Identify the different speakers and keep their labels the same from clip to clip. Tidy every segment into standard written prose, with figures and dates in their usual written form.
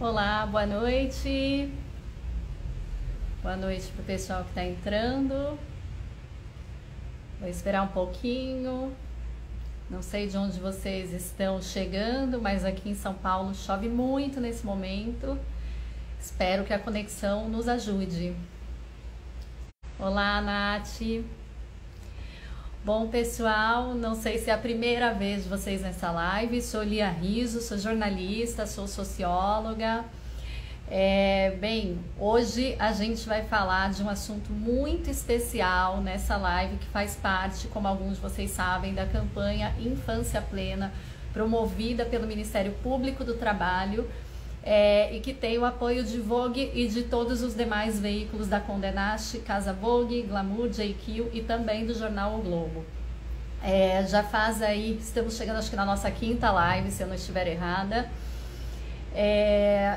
Speaker 1: Olá, boa noite. Boa noite para o pessoal que está entrando. Vou esperar um pouquinho. Não sei de onde vocês estão chegando, mas aqui em São Paulo chove muito nesse momento. Espero que a conexão nos ajude. Olá, Nath. Bom, pessoal, não sei se é a primeira vez de vocês nessa live. Sou Lia Riso, sou jornalista, sou socióloga. Bem, hoje a gente vai falar de um assunto muito especial nessa live que faz parte, como alguns de vocês sabem, da campanha Infância Plena, promovida pelo Ministério Público do Trabalho e que tem o apoio de Vogue e de todos os demais veículos da Condé Nast, Casa Vogue, Glamour, JQ e também do jornal O Globo. Já faz aí, estamos chegando acho que na nossa quinta live, se eu não estiver errada.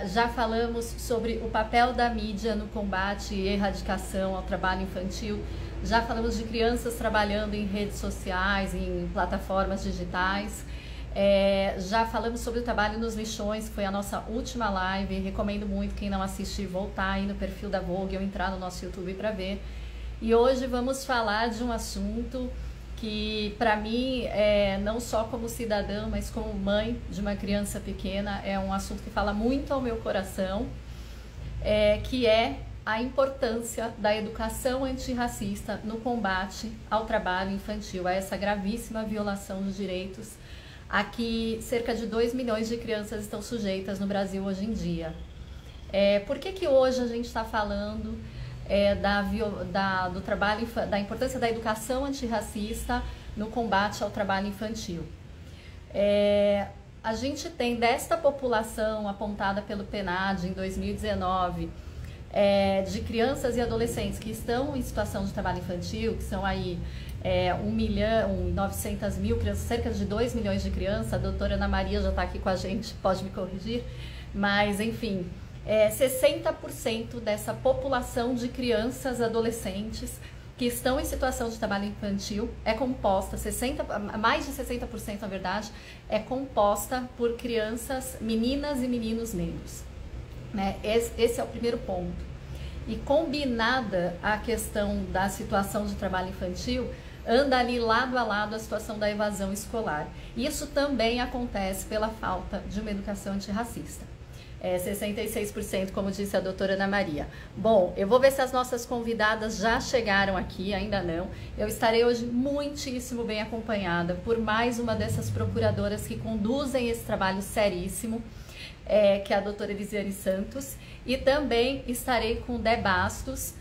Speaker 1: Já falamos sobre o papel da mídia no combate e erradicação ao trabalho infantil. Já falamos de crianças trabalhando em redes sociais, em plataformas digitais. Já falamos sobre o trabalho nos lixões, que foi a nossa última live. Recomendo muito quem não assistir voltar aí no perfil da Vogue ou entrar no nosso YouTube para ver. E hoje vamos falar de um assunto que para mim, não só como cidadã, mas como mãe de uma criança pequena, é um assunto que fala muito ao meu coração, que é a importância da educação antirracista no combate ao trabalho infantil, a essa gravíssima violação dos direitos a que cerca de 2 milhões de crianças estão sujeitas no Brasil hoje em dia. Por que hoje a gente está falando do trabalho, da importância da educação antirracista no combate ao trabalho infantil? A gente tem desta população apontada pelo PNAD em 2019, de crianças e adolescentes que estão em situação de trabalho infantil, que são aí 1.900.000 crianças, cerca de 2 milhões de crianças. A doutora Ana Maria já está aqui com a gente, pode me corrigir, mas enfim, 60% dessa população de crianças e adolescentes que estão em situação de trabalho infantil é composta, mais de 60% na verdade, é composta por crianças, meninas e meninos negros, né? Esse é o primeiro ponto. E combinada a questão da situação de trabalho infantil, anda ali lado a lado a situação da evasão escolar. Isso também acontece pela falta de uma educação antirracista. 66%, como disse a doutora Ana Maria. Bom, eu vou ver se as nossas convidadas já chegaram aqui, ainda não. Eu estarei hoje muitíssimo bem acompanhada por mais uma dessas procuradoras que conduzem esse trabalho seríssimo, que é a doutora Elisiane Santos, e também estarei com Dé Bastos,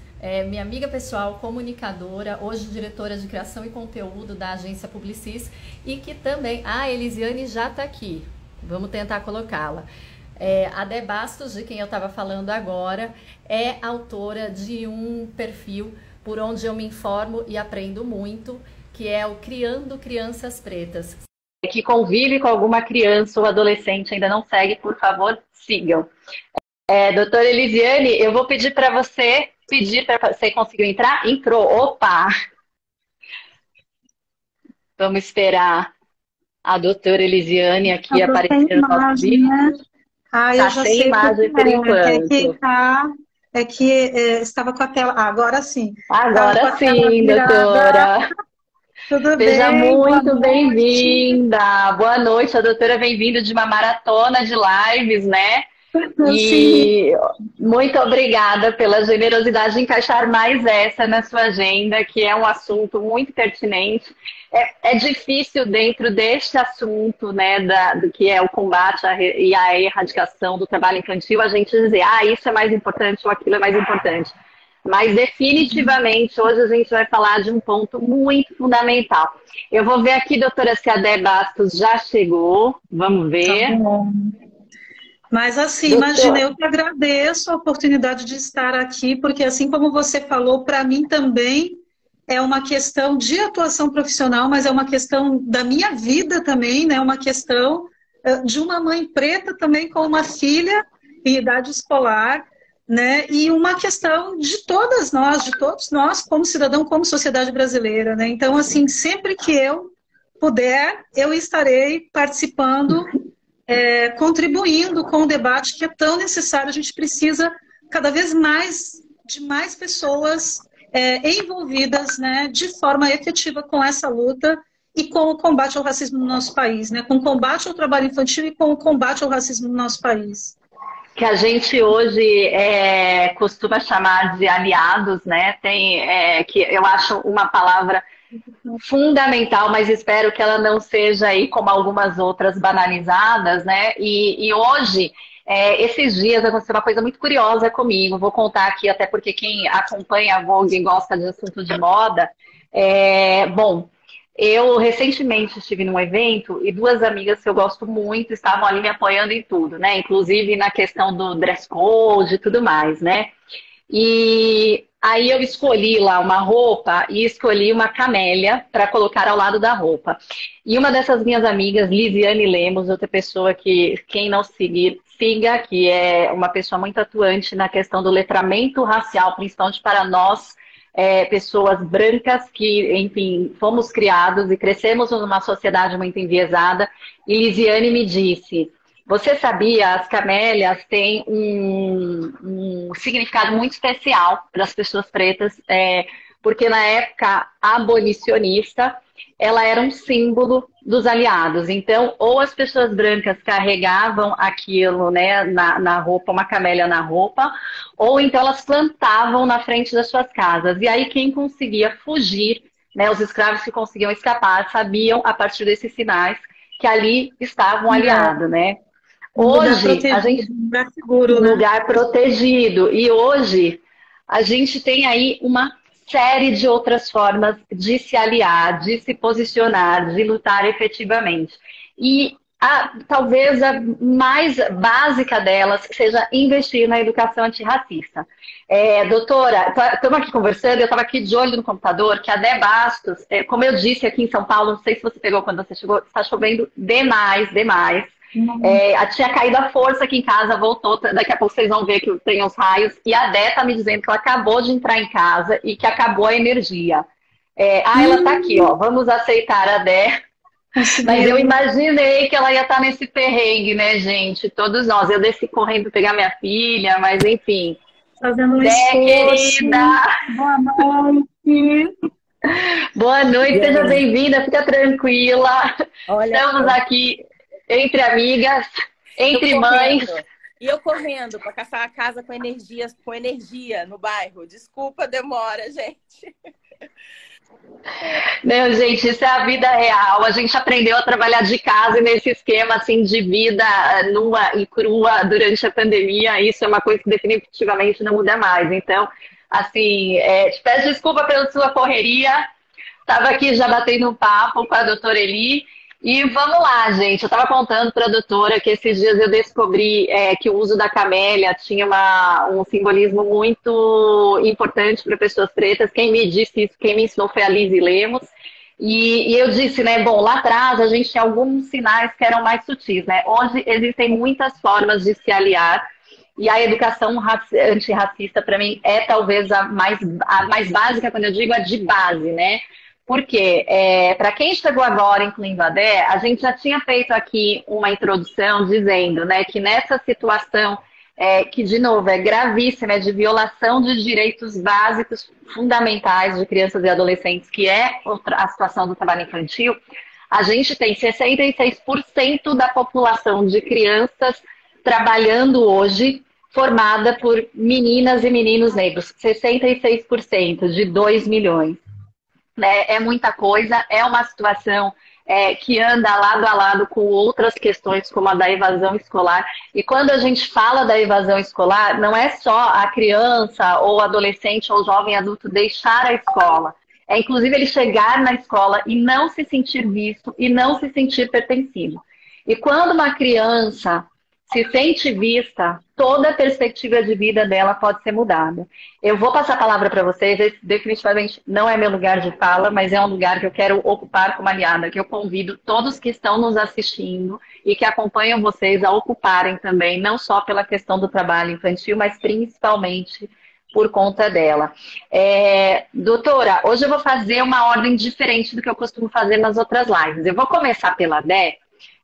Speaker 1: minha amiga pessoal, comunicadora, hoje diretora de criação e conteúdo da agência Publicis, e que também, a Elisiane já está aqui, vamos tentar colocá-la. A Dé Bastos, de quem eu estava falando agora, é autora de um perfil por onde eu me informo e aprendo muito, que é o Criando Crianças Pretas. Que convive com alguma criança ou adolescente, ainda não segue, por favor, sigam. Doutora Elisiane, eu vou pedir para você, você conseguiu entrar? Entrou, opa! Vamos esperar a doutora Elisiane aqui
Speaker 2: Eu tô sem
Speaker 1: aparecer no nosso
Speaker 2: imagem,
Speaker 1: vídeo.
Speaker 2: né? Eu
Speaker 1: Tá
Speaker 2: já
Speaker 1: sem
Speaker 2: sei o que
Speaker 1: imagem por enquanto.
Speaker 2: estava com a tela. Agora sim. Estava com
Speaker 1: Agora
Speaker 2: a tela
Speaker 1: sim,
Speaker 2: virada.
Speaker 1: doutora.
Speaker 2: Tudo
Speaker 1: Seja
Speaker 2: bem? Boa
Speaker 1: muito
Speaker 2: noite.
Speaker 1: bem-vinda. Boa noite, a doutora vem vindo de uma maratona de lives, né?
Speaker 2: Sim.
Speaker 1: E muito obrigada pela generosidade de encaixar mais essa na sua agenda, que é um assunto muito pertinente. É difícil dentro deste assunto, né, do que é o combate e a erradicação do trabalho infantil, a gente dizer, isso é mais importante ou aquilo é mais importante. Mas definitivamente hoje a gente vai falar de um ponto muito fundamental. Eu vou ver aqui, doutora, se a Dé Bastos já chegou. Vamos
Speaker 2: Tá
Speaker 1: ver.
Speaker 2: bom. Mas assim, imagina,
Speaker 1: Doutor,
Speaker 2: eu que agradeço a oportunidade de estar aqui, porque assim como você falou, para mim também é uma questão de atuação profissional, mas é uma questão da minha vida também, né? Uma questão de uma mãe preta também com uma filha em idade escolar, né? E uma questão de todos nós como cidadão, como sociedade brasileira, né? Então, assim, sempre que eu puder, eu estarei participando contribuindo com o debate que é tão necessário. A gente precisa cada vez mais de mais pessoas envolvidas, né, de forma efetiva com essa luta e com o combate ao racismo no nosso país, né, com o combate ao trabalho infantil e com o combate ao racismo no nosso país.
Speaker 3: Que a gente hoje costuma chamar de aliados, né? Que eu acho uma palavra fundamental, mas espero que ela não seja aí como algumas outras banalizadas, né? E hoje, esses dias aconteceu uma coisa muito curiosa comigo, vou contar aqui até porque quem acompanha a Vogue e gosta de assunto de moda, bom, eu recentemente estive num evento e duas amigas que eu gosto muito estavam ali me apoiando em tudo, né? Inclusive na questão do dress code e tudo mais, né? E aí eu escolhi lá uma roupa e escolhi uma camélia para colocar ao lado da roupa. E uma dessas minhas amigas, Lisiane Lemos, outra pessoa que quem não seguir, siga, que é uma pessoa muito atuante na questão do letramento racial, principalmente para nós, pessoas brancas que, enfim, fomos criados e crescemos numa sociedade muito enviesada. E Lisiane me disse, você sabia, as camélias têm um significado muito especial para as pessoas pretas, porque na época abolicionista, ela era um símbolo dos aliados. Então, ou as pessoas brancas carregavam aquilo, né, na roupa, uma camélia na roupa, ou então elas plantavam na frente das suas casas. E aí quem conseguia fugir, né, os escravos que conseguiam escapar, sabiam, a partir desses sinais, que ali estava um aliado, né? Hoje, a gente...
Speaker 2: lugar seguro, né?
Speaker 3: Lugar protegido. E hoje, a gente tem aí uma série de outras formas de se aliar, de se posicionar, de lutar efetivamente. E talvez a mais básica delas seja investir na educação antirracista. Doutora, estamos aqui conversando, eu estava aqui de olho no computador, que a Dé Bastos, como eu disse aqui em São Paulo, não sei se você pegou quando você chegou, está chovendo demais, demais. Tinha caído a força aqui em casa, voltou, daqui a pouco vocês vão ver que tem os raios, e a Dé tá me dizendo que ela acabou de entrar em casa e que acabou a energia. Ela tá aqui, ó, vamos aceitar a Dé. Mas eu imaginei que ela ia estar nesse perrengue, né, gente? Todos nós. Eu desci correndo pegar minha filha, mas enfim.
Speaker 2: Fazendo um
Speaker 3: Dé,
Speaker 2: esforço.
Speaker 3: querida!
Speaker 2: Boa noite!
Speaker 3: Boa noite, seja bem-vinda, fica tranquila.
Speaker 4: Olha,
Speaker 3: estamos aqui entre amigas, entre mães.
Speaker 4: E eu correndo para caçar a casa com energia no bairro. Desculpa a demora, gente.
Speaker 3: Não, gente, isso é a vida real. A gente aprendeu a trabalhar de casa e nesse esquema assim, de vida nua e crua durante a pandemia. Isso é uma coisa que definitivamente não muda mais. Então, assim, te peço desculpa pela sua correria. Estava aqui já batendo um papo com a doutora Eli. E vamos lá, gente. Eu estava contando para a doutora que esses dias eu descobri que o uso da camélia tinha um simbolismo muito importante para pessoas pretas. Quem me disse isso, quem me ensinou foi a Lise Lemos. E eu disse, né, bom, lá atrás a gente tinha alguns sinais que eram mais sutis, né? Hoje existem muitas formas de se aliar. E a educação antirracista, para mim, é talvez a mais básica, quando eu digo a de base, né? Porque, para quem chegou agora, incluindo a Dé, a gente já tinha feito aqui uma introdução dizendo, né, que nessa situação, que de novo é gravíssima, é de violação de direitos básicos fundamentais de crianças e adolescentes, que é a situação do trabalho infantil, a gente tem 66% da população de crianças trabalhando hoje formada por meninas e meninos negros, 66% de 2 milhões. É muita coisa, é uma situação que anda lado a lado com outras questões, como a da evasão escolar. E quando a gente fala da evasão escolar, não é só a criança, ou adolescente, ou jovem adulto deixar a escola. É inclusive ele chegar na escola e não se sentir visto e não se sentir pertencido. E quando uma criança se sente vista, toda a perspectiva de vida dela pode ser mudada. Eu vou passar a palavra para vocês, esse definitivamente não é meu lugar de fala, mas é um lugar que eu quero ocupar como aliada, que eu convido todos que estão nos assistindo e que acompanham vocês a ocuparem também, não só pela questão do trabalho infantil, mas principalmente por conta dela. Doutora, hoje eu vou fazer uma ordem diferente do que eu costumo fazer nas outras lives. Eu vou começar pela Dé,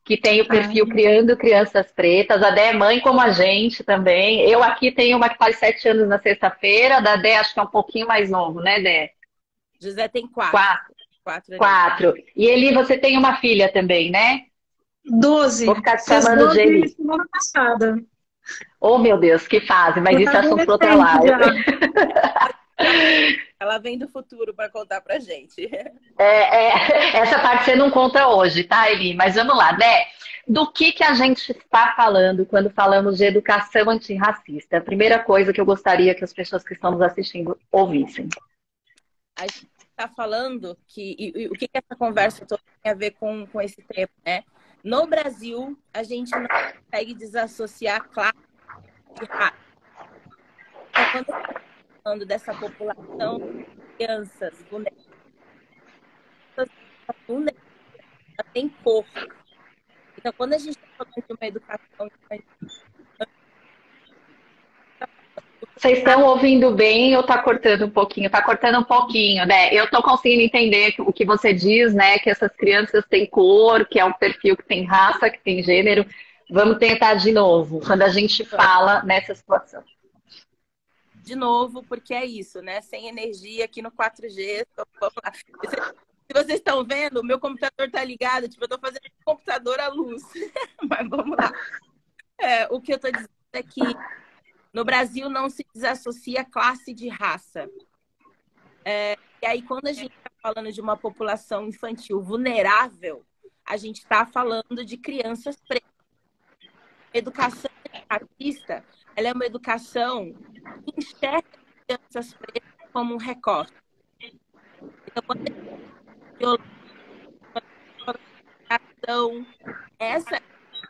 Speaker 3: que tem o perfil Criando Crianças Pretas. A Dé é mãe como a gente também. Eu aqui tenho uma que faz 7 anos na sexta-feira, da Dé acho que é um pouquinho mais novo, né, Dé?
Speaker 4: José tem 4.
Speaker 3: 4. 4. E Eli, você tem uma filha também, né?
Speaker 2: 12.
Speaker 3: Vou ficar te chamando de Eli.
Speaker 2: Semana passada.
Speaker 3: Oh, meu Deus, que fase. Mas isso é assunto para outra live.
Speaker 4: Ela vem do futuro para contar pra gente.
Speaker 3: Essa parte você não conta hoje, tá, Eli? Mas vamos lá, né? Do que a gente está falando quando falamos de educação antirracista? A primeira coisa que eu gostaria que as pessoas que estão nos assistindo ouvissem.
Speaker 4: A gente está falando que o que essa conversa toda tem a ver com esse tema, né? No Brasil, a gente não consegue desassociar classe de raça. Então, quando a gente está falando dessa população de crianças vulneráveis, ela tem cor. Então, quando a gente está falando de uma educação...
Speaker 3: Vocês estão ouvindo bem ou tá cortando um pouquinho? Tá cortando um pouquinho, né? Eu tô conseguindo entender o que você diz, né? Que essas crianças têm cor, que é um perfil que tem raça, que tem gênero. Vamos tentar de novo, quando a gente fala nessa situação.
Speaker 4: De novo, porque é isso, né? Sem energia aqui no 4G. Vamos lá. Se vocês estão vendo, o meu computador tá ligado, tipo, eu tô fazendo o computador à luz. Mas vamos lá. O que eu tô dizendo é que no Brasil não se desassocia classe de raça. E aí, quando a gente está falando de uma população infantil vulnerável, a gente está falando de crianças pretas. A educação racista, ela é uma educação que enxerga crianças pretas como um recorte. Então, quando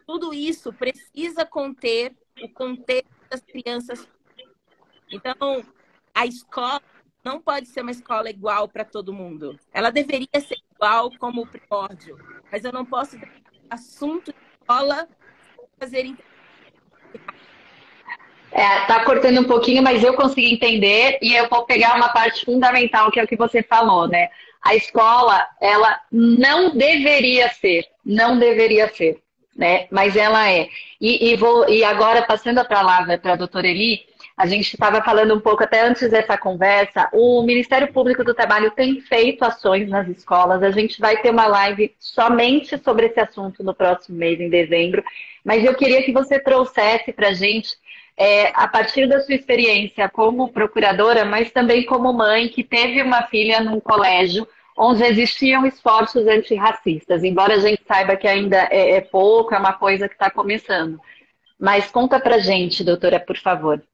Speaker 4: tudo isso precisa conter o contexto das crianças. Então, a escola não pode ser uma escola igual para todo mundo. Ela deveria ser igual como o primórdio, mas eu não posso ter assunto de escola fazer.
Speaker 3: Tá cortando um pouquinho, mas eu consegui entender e eu vou pegar uma parte fundamental, que é o que você falou, né? A escola, ela não deveria ser, né? Mas ela é. E agora, passando a palavra para a doutora Eli, a gente estava falando um pouco, até antes dessa conversa, o Ministério Público do Trabalho tem feito ações nas escolas, a gente vai ter uma live somente sobre esse assunto no próximo mês, em dezembro, mas eu queria que você trouxesse para a gente, a partir da sua experiência como procuradora, mas também como mãe que teve uma filha num colégio onde existiam esforços antirracistas, embora a gente saiba que ainda é pouco, é uma coisa que está começando. Mas conta pra gente, doutora, por favor.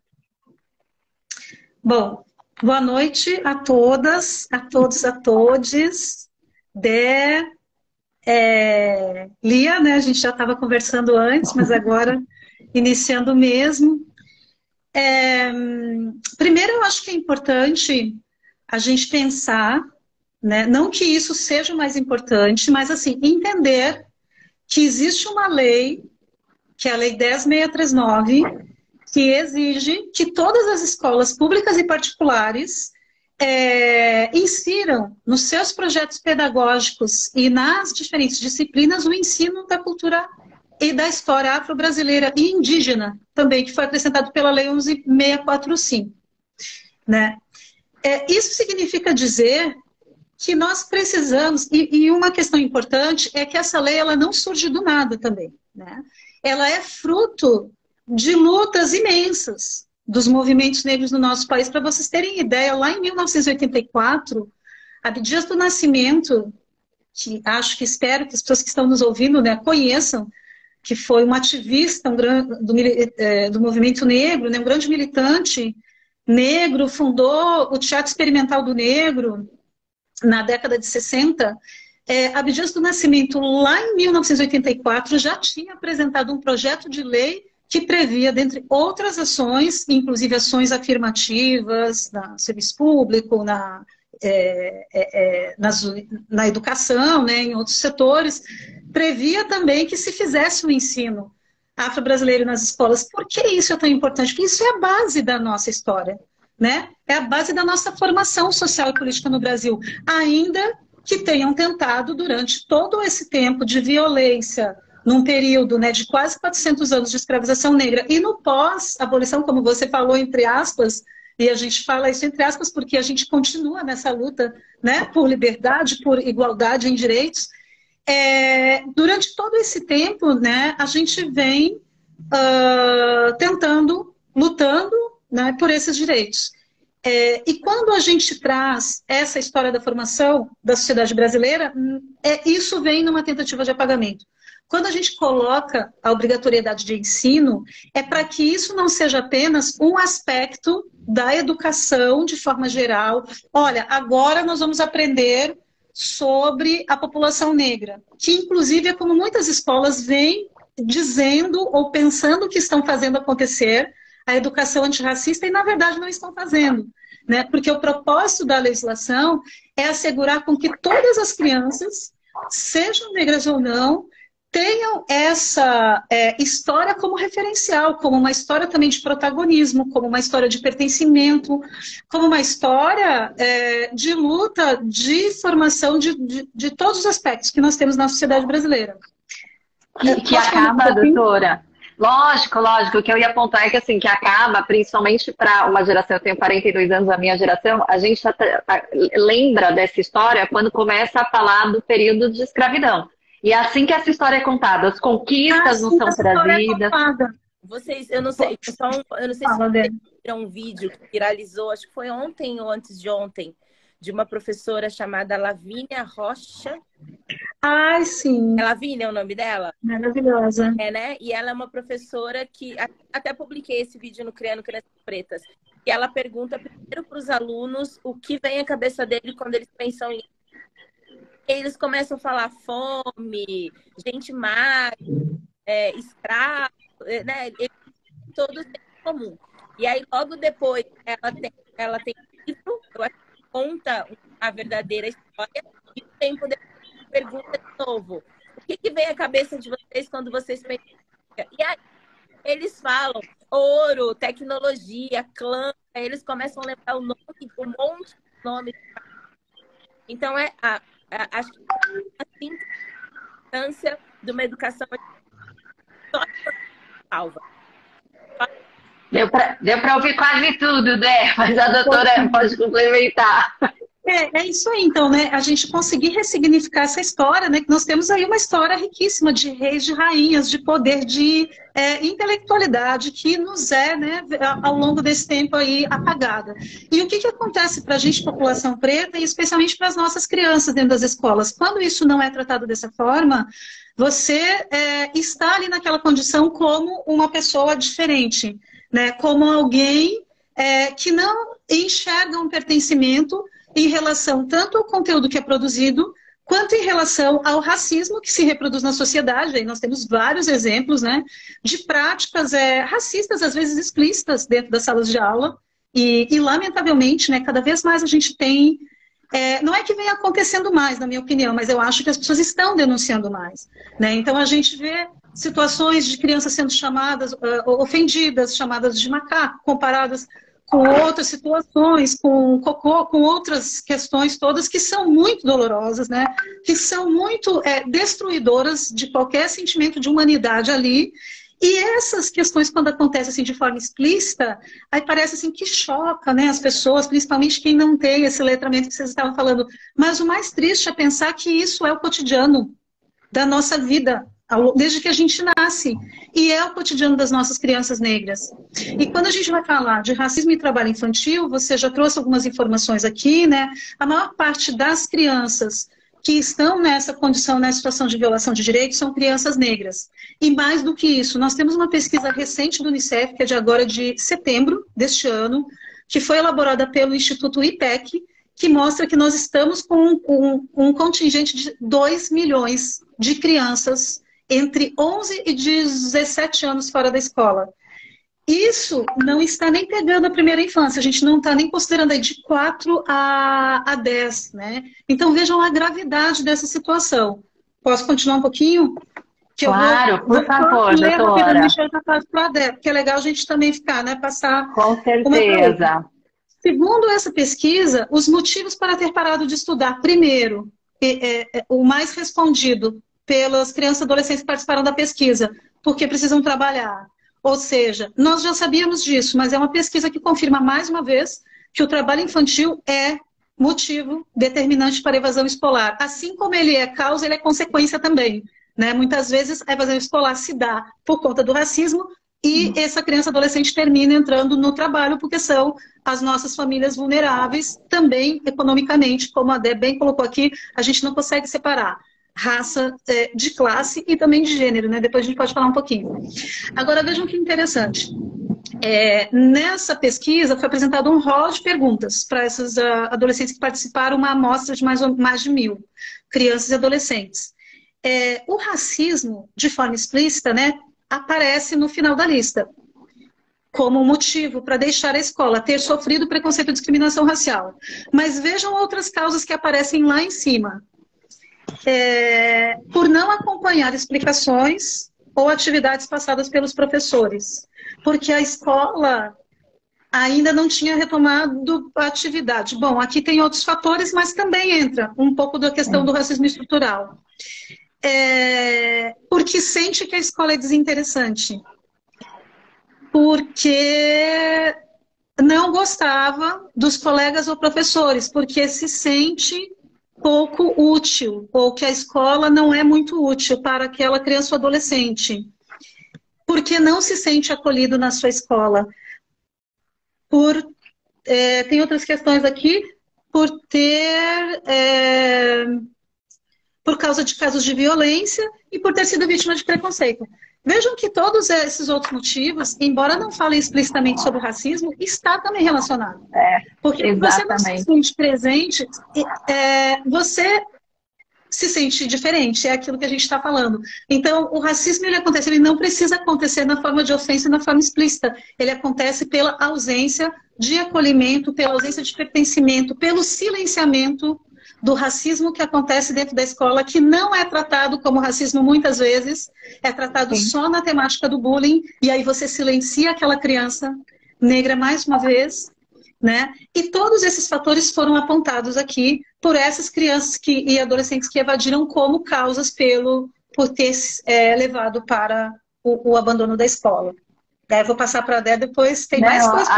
Speaker 2: Bom, boa noite a todas, a todos, a todes. Lia, né? A gente já estava conversando antes, mas agora iniciando mesmo. Primeiro, eu acho que é importante a gente pensar, né? Não que isso seja o mais importante, mas assim, entender que existe uma lei, que é a Lei 10.639, que exige que todas as escolas públicas e particulares insiram nos seus projetos pedagógicos e nas diferentes disciplinas o ensino da cultura e da história afro-brasileira e indígena também, que foi acrescentado pela Lei 11.645. Né? Isso significa dizer que nós precisamos, e uma questão importante é que essa lei ela não surge do nada também. Né? Ela é fruto de lutas imensas dos movimentos negros no nosso país. Para vocês terem ideia, lá em 1984, Abdias do Nascimento, que espero que as pessoas que estão nos ouvindo, né, conheçam, que foi um ativista do movimento negro, né, um grande militante negro, fundou o Teatro Experimental do Negro na década de 60. Abdias do Nascimento, lá em 1984, já tinha apresentado um projeto de lei que previa, dentre outras ações, inclusive ações afirmativas no serviço público, na educação, né, em outros setores, previa também que se fizesse o ensino afro-brasileiro nas escolas. Por que isso é tão importante? Porque isso é a base da nossa história, né? É a base da nossa formação social e política no Brasil, ainda que tenham tentado, durante todo esse tempo de violência num período, né, de quase 400 anos de escravização negra, e no pós-abolição, como você falou, entre aspas, e a gente fala isso entre aspas porque a gente continua nessa luta, né, por liberdade, por igualdade em direitos. Durante todo esse tempo, né, a gente vem tentando, lutando, né, por esses direitos. E quando a gente traz essa história da formação da sociedade brasileira, isso vem numa tentativa de apagamento. Quando a gente coloca a obrigatoriedade de ensino, é para que isso não seja apenas um aspecto da educação de forma geral. Olha, agora nós vamos aprender sobre a população negra, que inclusive é como muitas escolas vêm dizendo ou pensando que estão fazendo acontecer a educação antirracista e na verdade não estão fazendo, né? Porque o propósito da legislação é assegurar com que todas as crianças, sejam negras ou não, tenham essa história como referencial, como uma história também de protagonismo, como uma história de pertencimento, como uma história de luta, de formação de todos os aspectos que nós temos na sociedade brasileira.
Speaker 3: Que acaba, doutora. Lógico, o que eu ia apontar é que assim, que acaba, principalmente para uma geração, eu tenho 42 anos, a minha geração, a gente lembra dessa história quando começa a falar do período de escravidão. E é assim que essa história é contada, as conquistas não são trazidas.
Speaker 4: Vocês, eu não sei se vocês viram um vídeo que viralizou, acho que foi ontem ou antes de ontem, de uma professora chamada Lavínia Rocha.
Speaker 2: Ai, sim.
Speaker 4: É Lavínia é o nome dela?
Speaker 2: Maravilhosa.
Speaker 4: Né? E ela é uma professora que... Até publiquei esse vídeo no Criando Crianças Pretas. E ela pergunta primeiro para os alunos o que vem à cabeça dele quando eles pensam em... Eles começam a falar fome, gente magra, escravo, né? Todos têm em comum. E aí, logo depois, ela tem um livro, eu acho que conta a verdadeira história, e o tempo depois pergunta de novo. O que vem à cabeça de vocês quando vocês pensam? E aí, eles falam ouro, tecnologia, clã, aí eles começam a lembrar um monte de nomes. Então, acho que a importância de uma educação só salva.
Speaker 3: Deu para ouvir quase tudo, né? Mas a doutora pode complementar.
Speaker 2: É isso aí, então, né? A gente conseguir ressignificar essa história, né? Que nós temos aí uma história riquíssima de reis, de rainhas, de poder, de intelectualidade que nos né, ao longo desse tempo aí apagada. E o que acontece para a gente, população preta, e especialmente para as nossas crianças dentro das escolas? Quando isso não é tratado dessa forma, você está ali naquela condição como uma pessoa diferente, né? Como alguém que não enxerga um pertencimento em relação tanto ao conteúdo que é produzido, quanto em relação ao racismo que se reproduz na sociedade. Aí nós temos vários exemplos, né, de práticas racistas, às vezes explícitas, dentro das salas de aula. E lamentavelmente, né, cada vez mais a gente tem... não é que venha acontecendo mais, na minha opinião, mas eu acho que as pessoas estão denunciando mais, né? Então a gente vê situações de crianças sendo chamadas, ofendidas, chamadas de macaco, comparadas com outras situações, com cocô, com outras questões todas que são muito dolorosas, né? Que são muito destruidoras de qualquer sentimento de humanidade ali. E essas questões, quando acontecem assim, de forma explícita, aí parece assim, que choca, né, as pessoas, principalmente quem não tem esse letramento que vocês estavam falando. Mas o mais triste é pensar que isso é o cotidiano da nossa vida, desde que a gente nasce, e é o cotidiano das nossas crianças negras. E quando a gente vai falar de racismo e trabalho infantil, você já trouxe algumas informações aqui, né? A maior parte das crianças que estão nessa condição, nessa situação de violação de direitos, são crianças negras. E mais do que isso, nós temos uma pesquisa recente do Unicef, que é de agora de setembro deste ano, que foi elaborada pelo Instituto IPEC, que mostra que nós estamos com um contingente de 2 milhões de crianças entre 11 e 17 anos fora da escola. Isso não está nem pegando a primeira infância, a gente não está nem considerando aí de 4 a 10, né? Então vejam a gravidade dessa situação. Posso continuar um pouquinho?
Speaker 3: Claro, por favor, doutora.
Speaker 2: Porque é legal a gente também ficar, né? Passar.
Speaker 3: Com certeza.
Speaker 2: Segundo essa pesquisa, os motivos para ter parado de estudar, primeiro, o mais respondido, pelas crianças e adolescentes que participaram da pesquisa, porque precisam trabalhar. Ou seja, nós já sabíamos disso, mas é uma pesquisa que confirma mais uma vez que o trabalho infantil é motivo determinante para a evasão escolar. Assim como ele é causa, ele é consequência também, né? Muitas vezes a evasão escolar se dá por conta do racismo e essa criança adolescente termina entrando no trabalho porque são as nossas famílias vulneráveis, também economicamente, como a Dé bem colocou aqui, a gente não consegue separar raça de classe e também de gênero, né? Depois a gente pode falar um pouquinho. Agora vejam que interessante. Nessa pesquisa foi apresentado um rol de perguntas para esses adolescentes que participaram, uma amostra de mais de 1.000 crianças e adolescentes. O racismo, de forma explícita, né, aparece no final da lista, como motivo para deixar a escola, ter sofrido preconceito e discriminação racial. Mas vejam outras causas que aparecem lá em cima. Por não acompanhar explicações ou atividades passadas pelos professores, porque a escola ainda não tinha retomado a atividade. Bom, aqui tem outros fatores, mas também entra um pouco da questão do racismo estrutural. Porque sente que a escola é desinteressante, porque não gostava dos colegas ou professores, porque se sente pouco útil, ou que a escola não é muito útil para aquela criança ou adolescente, porque não se sente acolhido na sua escola. Tem outras questões aqui, por causa de casos de violência e por ter sido vítima de preconceito. Vejam que todos esses outros motivos, embora não falem explicitamente sobre o racismo, está também relacionado. Porque exatamente. Você não se sente presente, você se sente diferente, é aquilo que a gente está falando. Então, o racismo ele acontece, ele não precisa acontecer na forma de ofensa e na forma explícita. Ele acontece pela ausência de acolhimento, pela ausência de pertencimento, pelo silenciamento do racismo que acontece dentro da escola, que não é tratado como racismo muitas vezes, é tratado só na temática do bullying, e aí você silencia aquela criança negra mais uma vez, né? E todos esses fatores foram apontados aqui por essas crianças e adolescentes que evadiram como causas por ter levado para o abandono da escola. Vou passar para a Dé, depois tem mais coisas.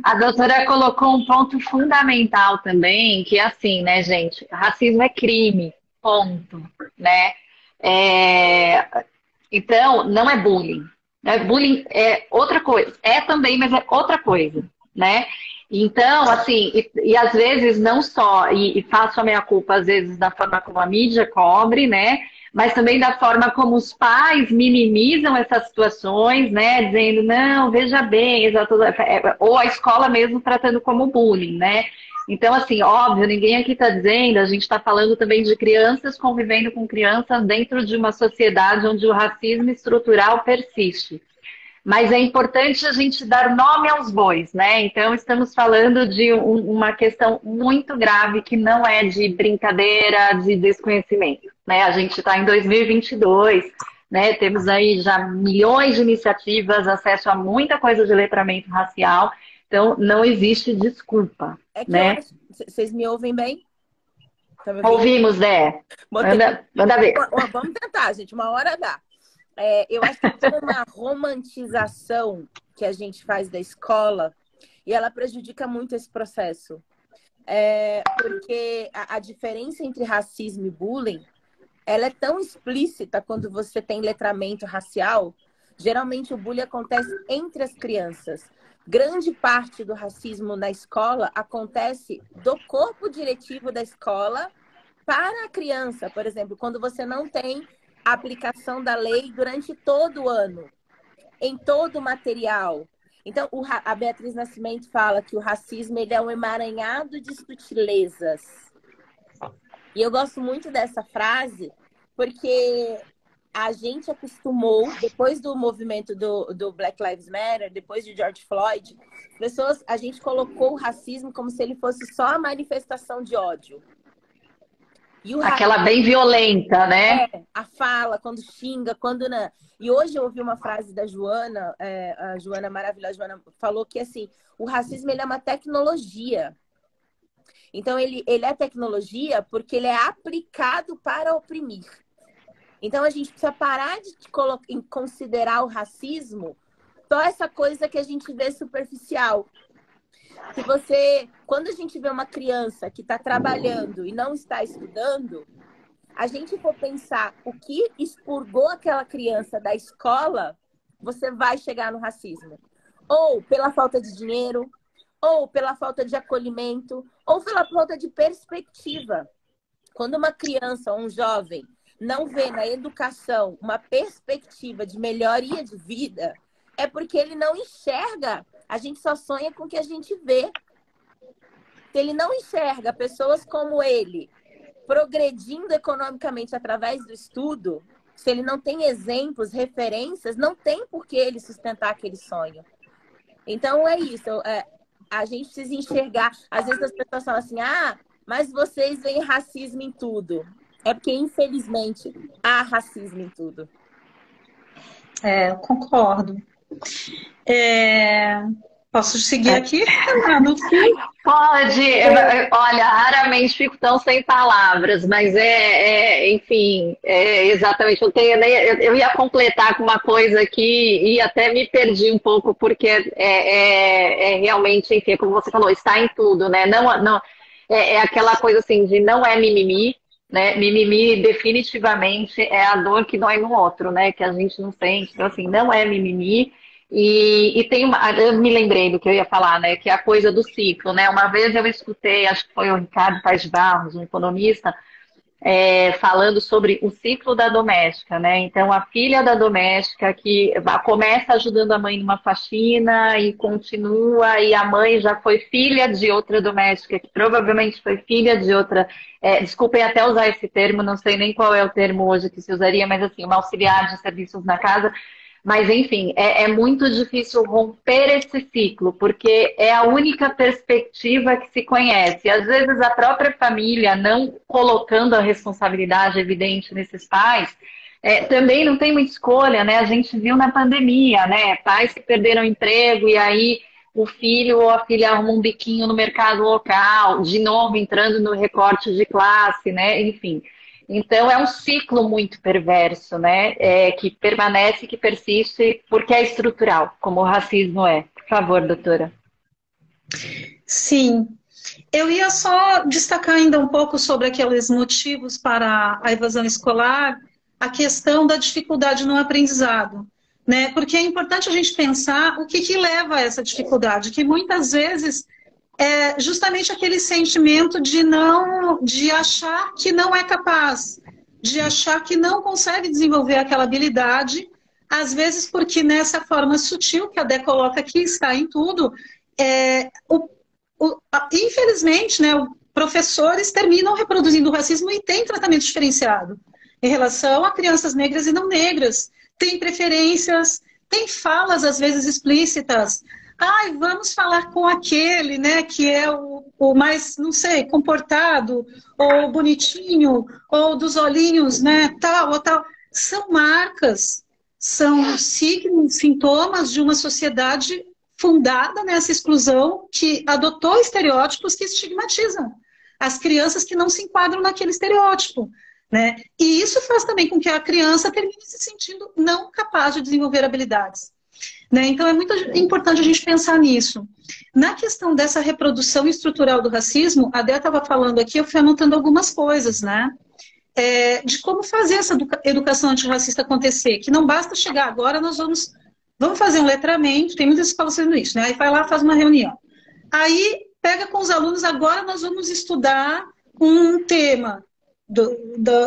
Speaker 3: A doutora colocou um ponto fundamental também, que é assim, né, gente? Racismo é crime, ponto, né? Então, não é bullying. Né? Bullying é outra coisa. É também, mas é outra coisa, né? Então, assim, e às vezes não só, e faço a minha culpa, às vezes, da forma como a mídia cobre, né? Mas também da forma como os pais minimizam essas situações, né? Dizendo, não, veja bem, ou a escola mesmo tratando como bullying, né? Então, assim, óbvio, ninguém aqui está dizendo, a gente está falando também de crianças convivendo com crianças dentro de uma sociedade onde o racismo estrutural persiste. Mas é importante a gente dar nome aos bois, né? Então, estamos falando de uma questão muito grave que não é de brincadeira, de desconhecimento, né? A gente está em 2022, né? Temos aí já milhões de iniciativas, acesso a muita coisa de letramento racial, então não existe desculpa, né?
Speaker 4: Vocês me ouvem bem?
Speaker 3: Tá me ouvindo? Ouvimos, Dé. Manda ver.
Speaker 4: Vamos tentar, gente, uma hora dá. Eu acho que tem uma romantização que a gente faz da escola e ela prejudica muito esse processo. Porque a diferença entre racismo e bullying, ela é tão explícita quando você tem letramento racial. Geralmente o bullying acontece entre as crianças. Grande parte do racismo na escola acontece do corpo diretivo da escola para a criança. Por exemplo, quando você não tem a aplicação da lei durante todo o ano, em todo o material. Então, a Beatriz Nascimento fala que o racismo ele é um emaranhado de sutilezas. E eu gosto muito dessa frase, porque a gente acostumou, depois do movimento do Black Lives Matter, depois de George Floyd, a gente colocou o racismo como se ele fosse só a manifestação de ódio.
Speaker 3: Aquela bem violenta, né?
Speaker 4: A fala, quando xinga, quando não. E hoje eu ouvi uma frase da Joana, a Joana maravilhosa, Joana falou que assim, o racismo ele é uma tecnologia. Então ele é tecnologia porque ele é aplicado para oprimir. Então a gente precisa parar de considerar o racismo só essa coisa que a gente vê superficial. Se você, quando a gente vê uma criança que está trabalhando e não está estudando, a gente for pensar o que expurgou aquela criança da escola, você vai chegar no racismo. Ou pela falta de dinheiro, ou pela falta de acolhimento, ou pela falta de perspectiva. Quando uma criança ou um jovem não vê na educação uma perspectiva de melhoria de vida, é porque ele não enxerga. A gente só sonha com o que a gente vê. Se ele não enxerga pessoas como ele progredindo economicamente através do estudo, se ele não tem exemplos, referências, não tem por que ele sustentar aquele sonho. Então é isso. A gente precisa enxergar. Às vezes as pessoas falam assim, mas vocês veem racismo em tudo. É porque, infelizmente, há racismo em tudo.
Speaker 2: Eu concordo. Posso seguir aqui? No fim?
Speaker 3: Pode. Olha, raramente fico tão sem palavras, mas enfim, exatamente. Eu ia completar com uma coisa aqui e até me perdi um pouco, porque realmente, enfim, como você falou, está em tudo, né? Não, é aquela coisa assim de não é mimimi, né? Mimimi definitivamente é a dor que dói no outro, né? Que a gente não sente. Então, assim, não é mimimi. E tem eu me lembrei do que eu ia falar, né? Que é a coisa do ciclo, né? Uma vez eu escutei, acho que foi o Ricardo Paes de Barros, um economista, falando sobre o ciclo da doméstica, né? Então, a filha da doméstica que começa ajudando a mãe numa faxina e continua, e a mãe já foi filha de outra doméstica, que provavelmente foi filha de outra. Desculpem até usar esse termo, não sei nem qual é o termo hoje que se usaria, mas assim, uma auxiliar de serviços na casa. Mas, enfim, é muito difícil romper esse ciclo, porque é a única perspectiva que se conhece. Às vezes, a própria família, não colocando a responsabilidade evidente nesses pais, também não tem muita escolha, né? A gente viu na pandemia, né? Pais que perderam emprego e aí o filho ou a filha arruma um biquinho no mercado local, de novo entrando no recorte de classe, né? Enfim. Então, é um ciclo muito perverso, né? Que permanece, que persiste, porque é estrutural, como o racismo é. Por favor, doutora.
Speaker 2: Sim. Eu ia só destacar ainda um pouco sobre aqueles motivos para a evasão escolar, a questão da dificuldade no aprendizado, né? Porque é importante a gente pensar o que leva a essa dificuldade, que muitas vezes é justamente aquele sentimento de achar que não é capaz, de achar que não consegue desenvolver aquela habilidade, às vezes porque nessa forma sutil que a Dé coloca aqui, está em tudo, infelizmente, né, professores terminam reproduzindo o racismo e têm tratamento diferenciado em relação a crianças negras e não negras, tem preferências, tem falas às vezes explícitas. Vamos falar com aquele, né, que é o mais, não sei, comportado, ou bonitinho, ou dos olhinhos, né, tal ou tal. São marcas, são signos, sintomas de uma sociedade fundada nessa exclusão que adotou estereótipos que estigmatizam as crianças que não se enquadram naquele estereótipo, né? E isso faz também com que a criança termine se sentindo não capaz de desenvolver habilidades. Né? Então, é muito importante a gente pensar nisso. Na questão dessa reprodução estrutural do racismo, a Dé estava falando aqui, eu fui anotando algumas coisas, né? De como fazer essa educação antirracista acontecer, que não basta chegar agora, nós vamos fazer um letramento, tem muitas escolas fazendo isso, né? Aí vai lá, faz uma reunião. Aí, pega com os alunos, agora nós vamos estudar um tema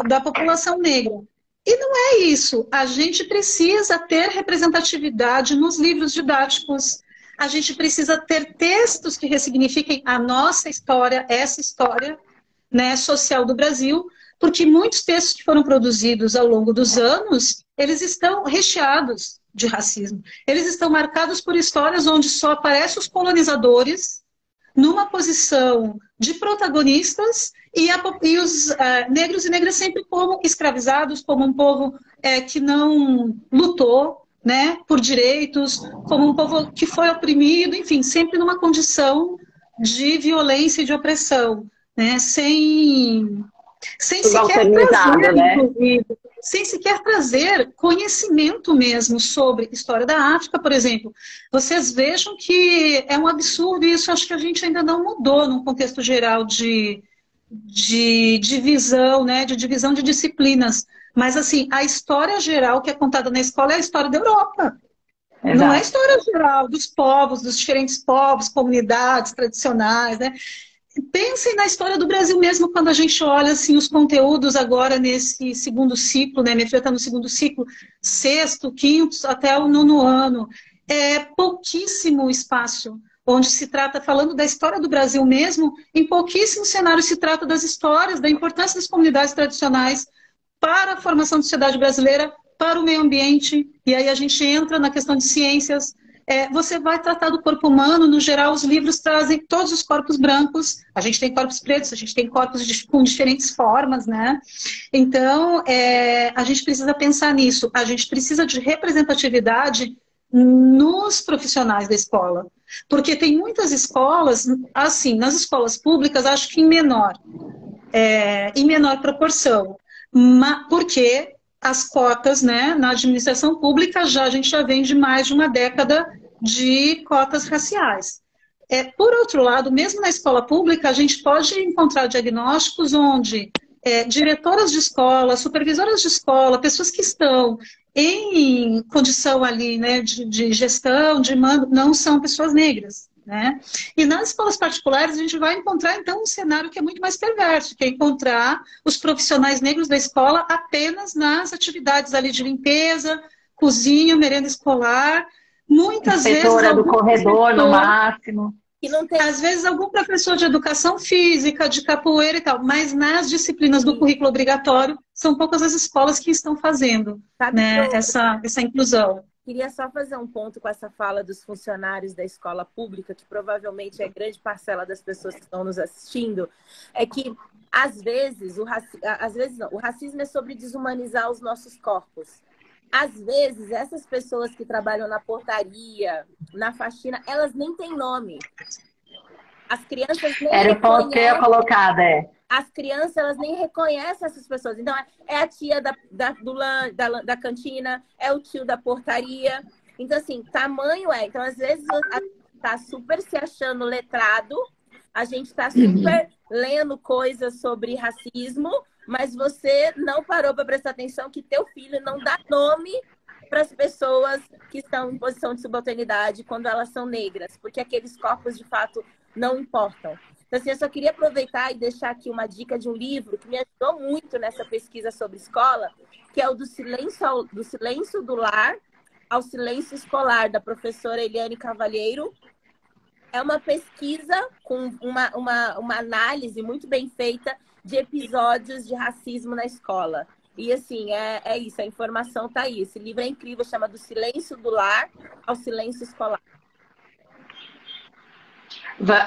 Speaker 2: da população negra. E não é isso. A gente precisa ter representatividade nos livros didáticos. A gente precisa ter textos que ressignifiquem a nossa história, essa história, né, social do Brasil, porque muitos textos que foram produzidos ao longo dos anos, eles estão recheados de racismo. Eles estão marcados por histórias onde só aparecem os colonizadores numa posição de protagonistas e os negros e negras sempre como escravizados, como um povo que não lutou, né, por direitos, como um povo que foi oprimido, enfim, sempre numa condição de violência e de opressão, né, sem sem
Speaker 3: Tudo
Speaker 2: sequer
Speaker 3: alternizado,
Speaker 2: trazer,
Speaker 3: né?
Speaker 2: inclusive, sem sequer trazer conhecimento mesmo sobre história da África, por exemplo. Vocês vejam que é um absurdo isso, acho que a gente ainda não mudou num contexto geral de divisão, né, de divisão de disciplinas. Mas, assim, a história geral que é contada na escola é a história da Europa. Não é a
Speaker 3: Exato.
Speaker 2: história geral dos povos, dos diferentes povos, comunidades tradicionais, né? Pensem na história do Brasil mesmo, quando a gente olha assim, os conteúdos agora nesse segundo ciclo, né? Minha filha está no segundo ciclo, sexto, quinto, até o nono ano. É pouquíssimo espaço onde se trata, falando da história do Brasil mesmo, em pouquíssimos cenários se trata das histórias, da importância das comunidades tradicionais para a formação da sociedade brasileira, para o meio ambiente, e aí a gente entra na questão de ciências. Você vai tratar do corpo humano, no geral, os livros trazem todos os corpos brancos, a gente tem corpos pretos, a gente tem corpos com diferentes formas, né? Então, a gente precisa pensar nisso, a gente precisa de representatividade nos profissionais da escola, porque tem muitas escolas, assim, nas escolas públicas, acho que em menor proporção, porque as cotas, né, na administração pública a gente já vem de mais de uma década de cotas raciais. Por outro lado, mesmo na escola pública, a gente pode encontrar diagnósticos onde diretoras de escola, supervisoras de escola, pessoas que estão em condição ali, né, de gestão, de mando, não são pessoas negras. Né? E nas escolas particulares a gente vai encontrar então um cenário que é muito mais perverso, que é encontrar os profissionais negros da escola apenas nas atividades ali de limpeza, cozinha, merenda escolar, muitas
Speaker 3: Inspetora
Speaker 2: vezes
Speaker 3: do corredor no máximo.
Speaker 4: E não tem...
Speaker 2: Às vezes algum professor de educação física, de capoeira e tal, mas nas disciplinas do currículo obrigatório são poucas as escolas que estão fazendo, né, essa inclusão.
Speaker 4: Queria só fazer um ponto com essa fala dos funcionários da escola pública, que provavelmente é grande parcela das pessoas que estão nos assistindo, é que, às vezes, o racismo é sobre desumanizar os nossos corpos. Às vezes, essas pessoas que trabalham na portaria, na faxina, elas nem têm nome. As crianças nem
Speaker 3: Era o ponto que eu ia colocar,
Speaker 4: As crianças, elas nem reconhecem essas pessoas. Então, é a tia da cantina, é o tio da portaria. Então, assim, tamanho é. Então, às vezes, a gente tá super se achando letrado, a gente tá super lendo coisas sobre racismo, mas você não parou para prestar atenção que teu filho não dá nome para as pessoas que estão em posição de subalternidade quando elas são negras, porque aqueles corpos, de fato, não importam. Então, assim, eu só queria aproveitar e deixar aqui uma dica de um livro que me ajudou muito nessa pesquisa sobre escola, que é o do silêncio do lar ao silêncio escolar, da professora Eliane Cavalheiro. É uma pesquisa com uma análise muito bem feita de episódios de racismo na escola. E, assim, é isso, a informação está aí. Esse livro é incrível, chama Do Silêncio do Lar ao Silêncio Escolar.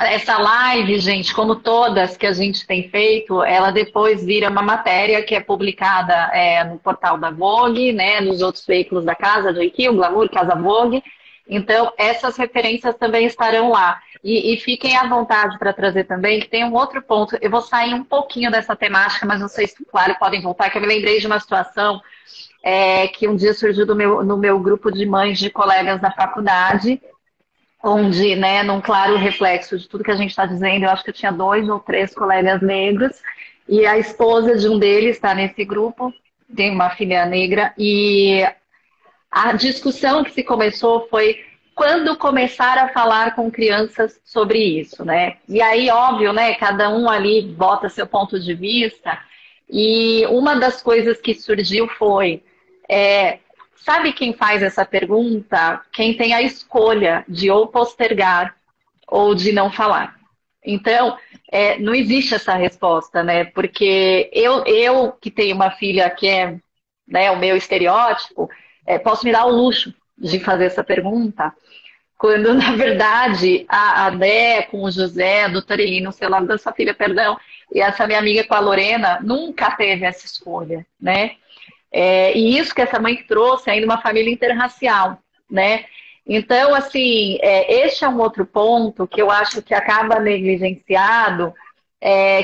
Speaker 3: Essa live, gente, como todas que a gente tem feito, ela depois vira uma matéria que é publicada no portal da Vogue, né, nos outros veículos da casa, do IQ, o Glamour, Casa Vogue. Então, essas referências também estarão lá. E fiquem à vontade para trazer também, que tem um outro ponto. Eu vou sair um pouquinho dessa temática, mas vocês, claro, podem voltar, que eu me lembrei de uma situação que um dia surgiu no meu grupo de mães de colegas da faculdade, onde, né, num claro reflexo de tudo que a gente está dizendo, eu acho que eu tinha 2 ou 3 colegas negros, e a esposa de um deles está nesse grupo, tem uma filha negra, e a discussão que se começou foi quando começar a falar com crianças sobre isso, né? E aí, óbvio, né, cada um ali bota seu ponto de vista, e uma das coisas que surgiu foi... sabe quem faz essa pergunta? Quem tem a escolha de ou postergar ou de não falar. Então, não existe essa resposta, né? Porque eu que tenho uma filha que é, né, o meu estereótipo, posso me dar o luxo de fazer essa pergunta, quando, na verdade, a Dé com o José, a doutora Elina, não sei o nome da sua filha, perdão, e essa minha amiga com a Lorena, nunca teve essa escolha, né? E isso que essa mãe trouxe ainda uma família interracial, né? Então, assim, este é um outro ponto que eu acho que acaba negligenciado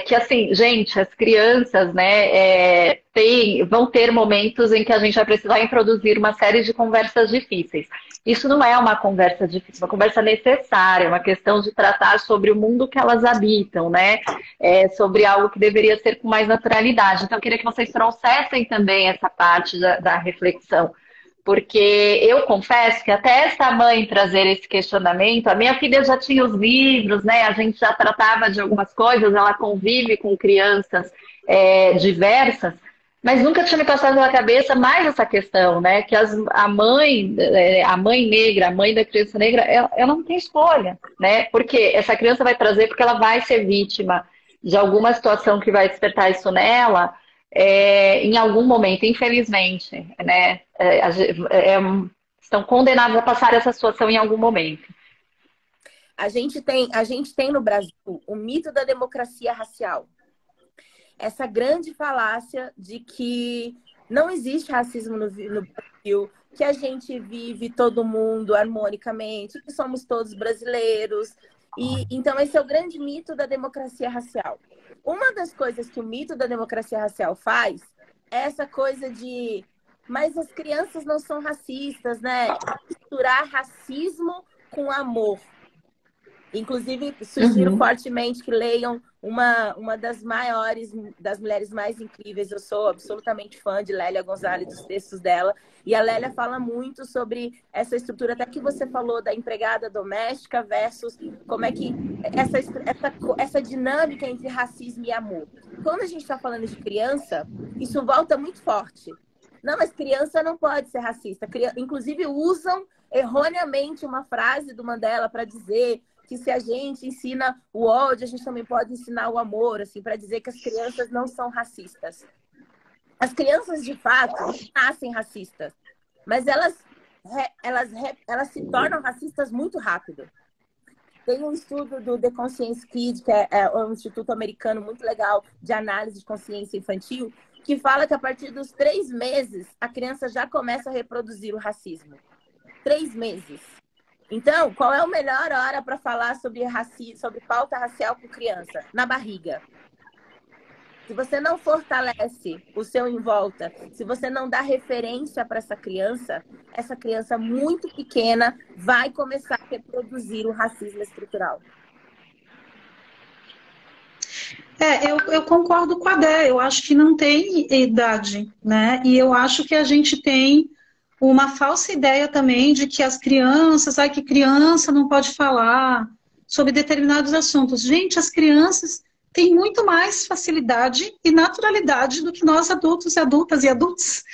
Speaker 3: que assim, gente, as crianças, né, vão ter momentos em que a gente vai precisar introduzir uma série de conversas difíceis. Isso não é uma conversa difícil, é uma conversa necessária, uma questão de tratar sobre o mundo que elas habitam, né? Sobre algo que deveria ser com mais naturalidade. Então, eu queria que vocês trouxessem também essa parte da reflexão. Porque eu confesso que até essa mãe trazer esse questionamento, a minha filha já tinha os livros, né? A gente já tratava de algumas coisas, ela convive com crianças diversas, mas nunca tinha me passado pela cabeça mais essa questão, né? Que a mãe negra, a mãe da criança negra, ela não tem escolha, né? Porque essa criança vai trazer, porque ela vai ser vítima de alguma situação que vai despertar isso nela. Em algum momento, infelizmente, né, estão condenados a passar essa situação em algum momento.
Speaker 4: A gente tem no Brasil o mito da democracia racial. Essa grande falácia de que não existe racismo no Brasil, que a gente vive todo mundo harmonicamente, que somos todos brasileiros. Então, esse é o grande mito da democracia racial. Uma das coisas que o mito da democracia racial faz é essa coisa de... Mas as crianças não são racistas, né? Misturar racismo com amor. Inclusive, sugiro fortemente que leiam uma das mulheres mais incríveis. Eu sou absolutamente fã de Lélia Gonzalez, dos textos dela. E a Lélia fala muito sobre essa estrutura, até que você falou da empregada doméstica versus como é que essa dinâmica entre racismo e amor. Quando a gente está falando de criança, isso volta muito forte. Não, mas criança não pode ser racista. Inclusive, usam erroneamente uma frase do Mandela para dizer que se a gente ensina o ódio, a gente também pode ensinar o amor, assim, para dizer que as crianças não são racistas. As crianças, de fato, nascem racistas, mas elas se tornam racistas muito rápido. Tem um estudo do The Conscience Kid, que é um instituto americano muito legal de análise de consciência infantil, que fala que a partir dos 3 meses, a criança já começa a reproduzir o racismo. 3 meses. Então, qual é a melhor hora para falar sobre racismo, sobre pauta racial com criança? Na barriga. Se você não fortalece o seu em volta, se você não dá referência para essa criança muito pequena vai começar a reproduzir o racismo estrutural.
Speaker 2: Eu concordo com a Dé. Eu acho que não tem idade, né? E eu acho que a gente tem uma falsa ideia também de que as crianças, que criança não pode falar sobre determinados assuntos. Gente, as crianças têm muito mais facilidade e naturalidade do que nós adultos e adultas e adultos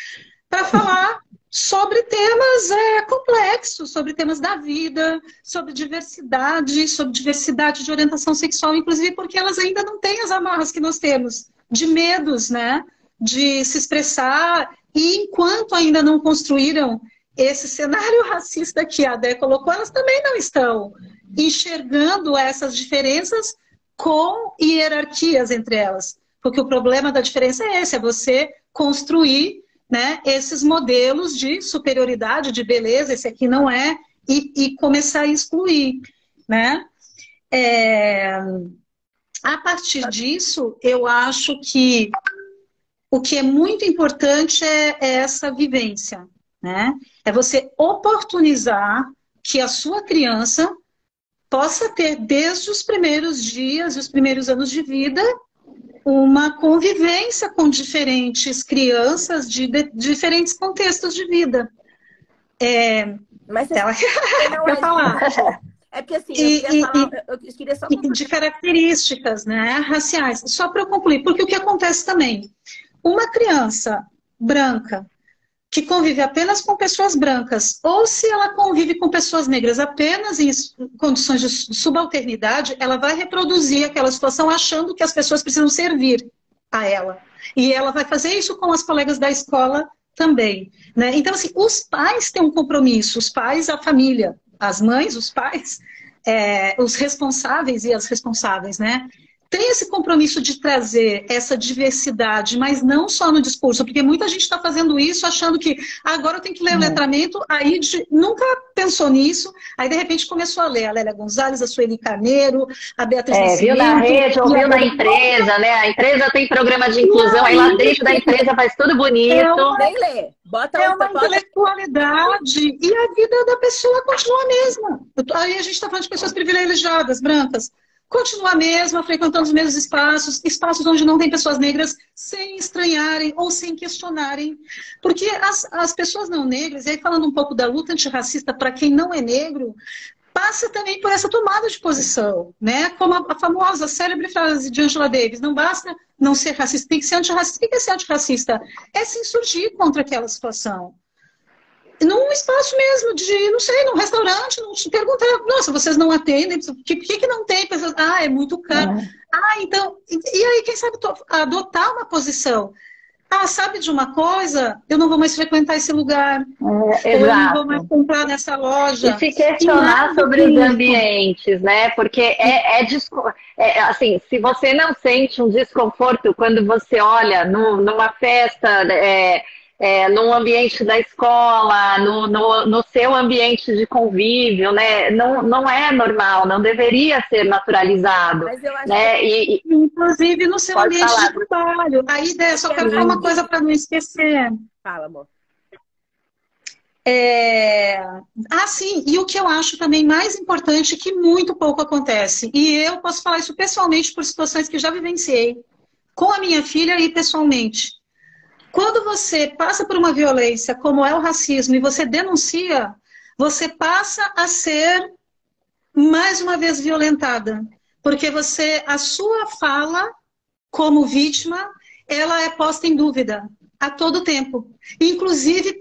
Speaker 2: para falar sobre temas complexos, sobre temas da vida, sobre diversidade de orientação sexual, inclusive porque elas ainda não têm as amarras que nós temos, de medos, né? De se expressar. E enquanto ainda não construíram esse cenário racista que a Dé colocou, elas também não estão enxergando essas diferenças com hierarquias entre elas. Porque o problema da diferença é esse, é você construir, né, esses modelos de superioridade, de beleza, esse aqui não é, e começar a excluir, né? A partir disso, eu acho que o que é muito importante é essa vivência, né? É você oportunizar que a sua criança possa ter, desde os primeiros dias e os primeiros anos de vida, uma convivência com diferentes crianças de diferentes contextos de vida.
Speaker 4: Mas
Speaker 2: ela
Speaker 4: quer
Speaker 2: falar.
Speaker 4: É porque assim, eu queria só
Speaker 2: concluir. De características, né, raciais. Só para eu concluir, porque o que acontece também? Uma criança branca que convive apenas com pessoas brancas, ou se ela convive com pessoas negras apenas em condições de subalternidade, ela vai reproduzir aquela situação achando que as pessoas precisam servir a ela. E ela vai fazer isso com as colegas da escola também, né? Então, assim, os pais têm um compromisso, os pais, a família, as mães, os pais, os responsáveis e as responsáveis, né? tem esse compromisso de trazer essa diversidade, mas não só no discurso, porque muita gente está fazendo isso achando que agora eu tenho que ler o letramento, aí nunca pensou nisso, aí de repente começou a ler a Lélia Gonzalez, a Sueli Carneiro, a Beatriz Nascimento.
Speaker 3: Viu na rede, ouviu na empresa, né? A empresa tem programa de inclusão, aí lá dentro da empresa faz tudo bonito.
Speaker 4: Nem lê.
Speaker 2: É uma intelectualidade e a vida da pessoa continua a mesma. Aí a gente está falando de pessoas privilegiadas, brancas. Continua a mesma, frequentando os mesmos espaços, espaços onde não tem pessoas negras, sem estranharem ou sem questionarem. Porque as pessoas não negras, e aí falando um pouco da luta antirracista para quem não é negro, passa também por essa tomada de posição, né? Como a famosa, célebre frase de Angela Davis, não basta não ser racista, tem que ser antirracista. O que é ser antirracista? É se insurgir contra aquela situação. Num espaço mesmo de, não sei, num restaurante, não te perguntar, nossa, vocês não atendem, por que não tem? É muito caro. Então, e aí, quem sabe adotar uma posição? Sabe de uma coisa? Eu não vou mais frequentar esse lugar. Ou eu não vou mais comprar nessa loja.
Speaker 3: E se questionar sobre os ambientes, né? Porque assim, se você não sente um desconforto quando você olha numa festa, num ambiente da escola, no seu ambiente de convívio, né? Não é normal, não deveria ser naturalizado.
Speaker 4: Mas eu acho
Speaker 3: né?
Speaker 2: Inclusive no seu ambiente de trabalho. A ideia, só quero falar uma coisa para não esquecer.
Speaker 4: Fala, amor.
Speaker 2: Sim, e o que eu acho também mais importante, que muito pouco acontece, e eu posso falar isso pessoalmente por situações que já vivenciei, com a minha filha e pessoalmente. Quando você passa por uma violência, como é o racismo, e você denuncia, você passa a ser, mais uma vez, violentada. Porque a sua fala, como vítima, ela é posta em dúvida a todo tempo. Inclusive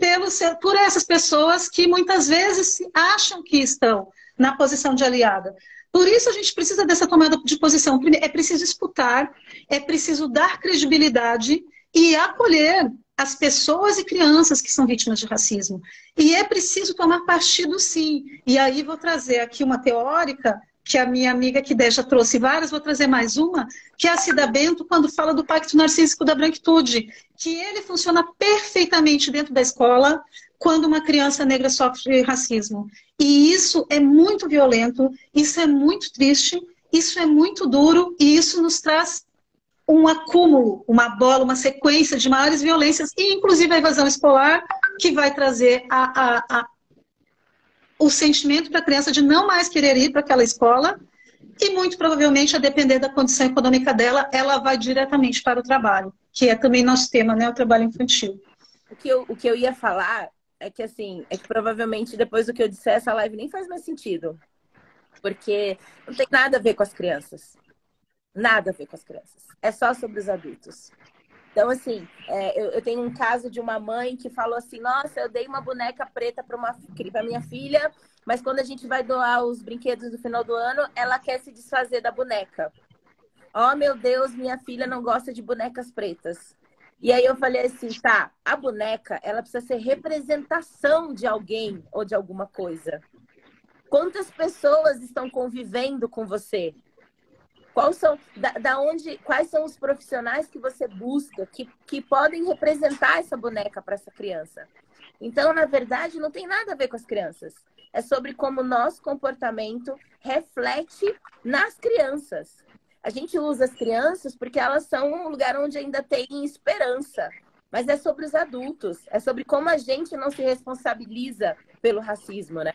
Speaker 2: por essas pessoas que muitas vezes acham que estão na posição de aliada. Por isso a gente precisa dessa tomada de posição. É preciso escutar, é preciso dar credibilidade e acolher as pessoas e crianças que são vítimas de racismo. E é preciso tomar partido, sim. E aí vou trazer aqui uma teórica, que a minha amiga que já trouxe várias, vou trazer mais uma, que é a Cida Bento, quando fala do Pacto Narcísico da Branquitude, que ele funciona perfeitamente dentro da escola quando uma criança negra sofre racismo. E isso é muito violento, isso é muito triste, isso é muito duro, e isso nos traz um acúmulo, uma bola, uma sequência de maiores violências, e inclusive a evasão escolar, que vai trazer o sentimento para a criança de não mais querer ir para aquela escola, e muito provavelmente, a depender da condição econômica dela, ela vai diretamente para o trabalho, que é também nosso tema, né? O trabalho infantil.
Speaker 4: O que eu ia falar é que, assim, provavelmente depois do que eu disser, essa live nem faz mais sentido. Porque não tem nada a ver com as crianças. Nada a ver com as crianças. É só sobre os adultos. Então, assim, eu tenho um caso de uma mãe que falou assim, nossa, eu dei uma boneca preta para minha filha, mas quando a gente vai doar os brinquedos no final do ano, ela quer se desfazer da boneca. Oh, meu Deus, minha filha não gosta de bonecas pretas. E aí eu falei assim, tá, a boneca, ela precisa ser representação de alguém ou de alguma coisa. Quantas pessoas estão convivendo com você? Quais são os profissionais que você busca que podem representar essa boneca para essa criança? Então, na verdade, não tem nada a ver com as crianças. É sobre como o nosso comportamento reflete nas crianças. A gente usa as crianças porque elas são um lugar onde ainda tem esperança. Mas é sobre os adultos. É sobre como a gente não se responsabiliza pelo racismo, né?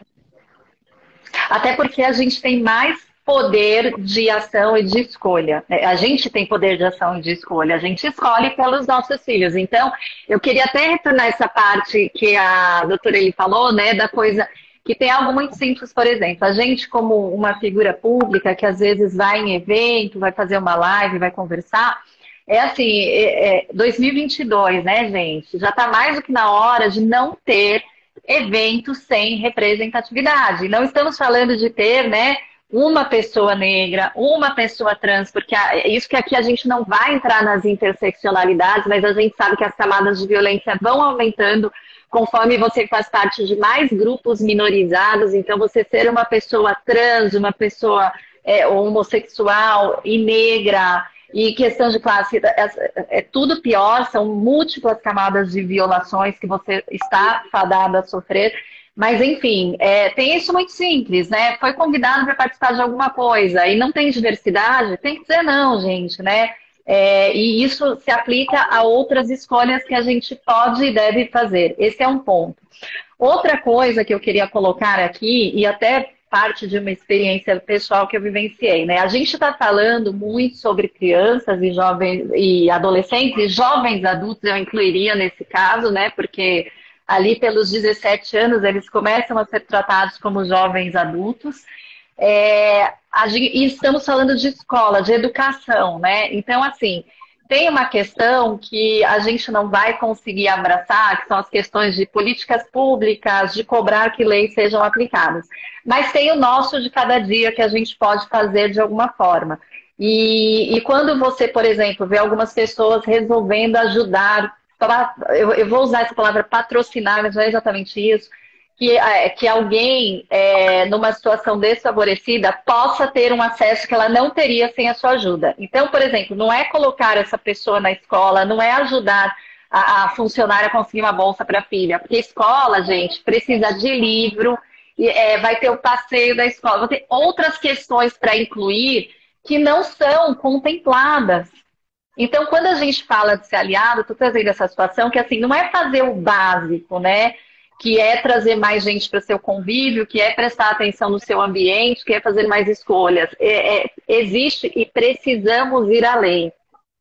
Speaker 3: Até porque a gente tem mais poder de ação e de escolha. A gente tem poder de ação e de escolha. A gente escolhe pelos nossos filhos. Então, eu queria até retornar essa parte que a doutora Eli falou, né, da coisa que tem algo muito simples, por exemplo. A gente, como uma figura pública que às vezes vai em evento, vai fazer uma live, vai conversar, assim, 2022, né, gente? Já está mais do que na hora de não ter eventos sem representatividade. Não estamos falando de ter, né, uma pessoa negra, uma pessoa trans, porque isso que aqui a gente não vai entrar nas interseccionalidades, mas a gente sabe que as camadas de violência vão aumentando conforme você faz parte de mais grupos minorizados. Então, você ser uma pessoa trans, uma pessoa homossexual e negra, e questão de classe, é tudo pior, são múltiplas camadas de violações que você está fadado a sofrer. Mas, enfim, tem isso muito simples, né? Foi convidado para participar de alguma coisa e não tem diversidade, tem que dizer não, gente, né? E isso se aplica a outras escolhas que a gente pode e deve fazer. Esse é um ponto. Outra coisa que eu queria colocar aqui, e até parte de uma experiência pessoal que eu vivenciei, né? A gente está falando muito sobre crianças e jovens e adolescentes, e jovens adultos eu incluiria nesse caso, né? Porque ali pelos 17 anos eles começam a ser tratados como jovens adultos. E estamos falando de escola, de educação, né? Então, assim, tem uma questão que a gente não vai conseguir abraçar, que são as questões de políticas públicas, de cobrar que leis sejam aplicadas. Mas tem o nosso de cada dia que a gente pode fazer de alguma forma. E quando você, por exemplo, vê algumas pessoas resolvendo ajudar, eu vou usar essa palavra patrocinar, mas não é exatamente isso, que alguém, numa situação desfavorecida, possa ter um acesso que ela não teria sem a sua ajuda. Então, por exemplo, não é colocar essa pessoa na escola, não é ajudar a funcionária a conseguir uma bolsa para a filha, porque escola, gente, precisa de livro, vai ter o passeio da escola, vai ter outras questões para incluir que não são contempladas. Então, quando a gente fala de ser aliado, estou trazendo essa situação que, assim, não é fazer o básico, né? Que é trazer mais gente para o seu convívio, que é prestar atenção no seu ambiente, que é fazer mais escolhas. Existe e precisamos ir além.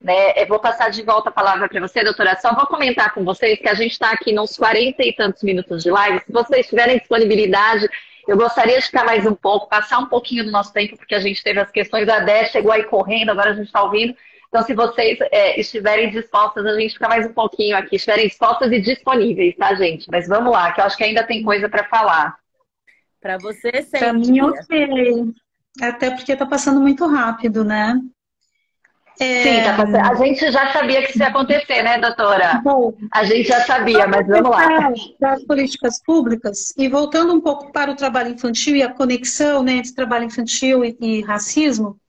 Speaker 3: Né? Eu vou passar de volta a palavra para você, doutora. Só vou comentar com vocês que a gente está aqui nos 40 e tantos minutos de live. Se vocês tiverem disponibilidade, eu gostaria de ficar mais um pouco, passar um pouquinho do nosso tempo, porque a gente teve as questões da Dé, chegou aí correndo, agora a gente está ouvindo. Então, se vocês estiverem dispostas, a gente fica mais um pouquinho aqui. Estiverem dispostas e disponíveis, tá, gente? Mas vamos lá, que eu acho que ainda tem coisa para falar.
Speaker 4: Para você, sempre.
Speaker 2: Para mim, ok. Até porque está passando muito rápido, né?
Speaker 3: Sim, tá passando. A gente já sabia que isso ia acontecer, né, doutora? Bom, a gente já sabia, mas vamos lá.
Speaker 2: Das políticas públicas, e voltando um pouco para o trabalho infantil e a conexão, né, entre trabalho infantil e racismo,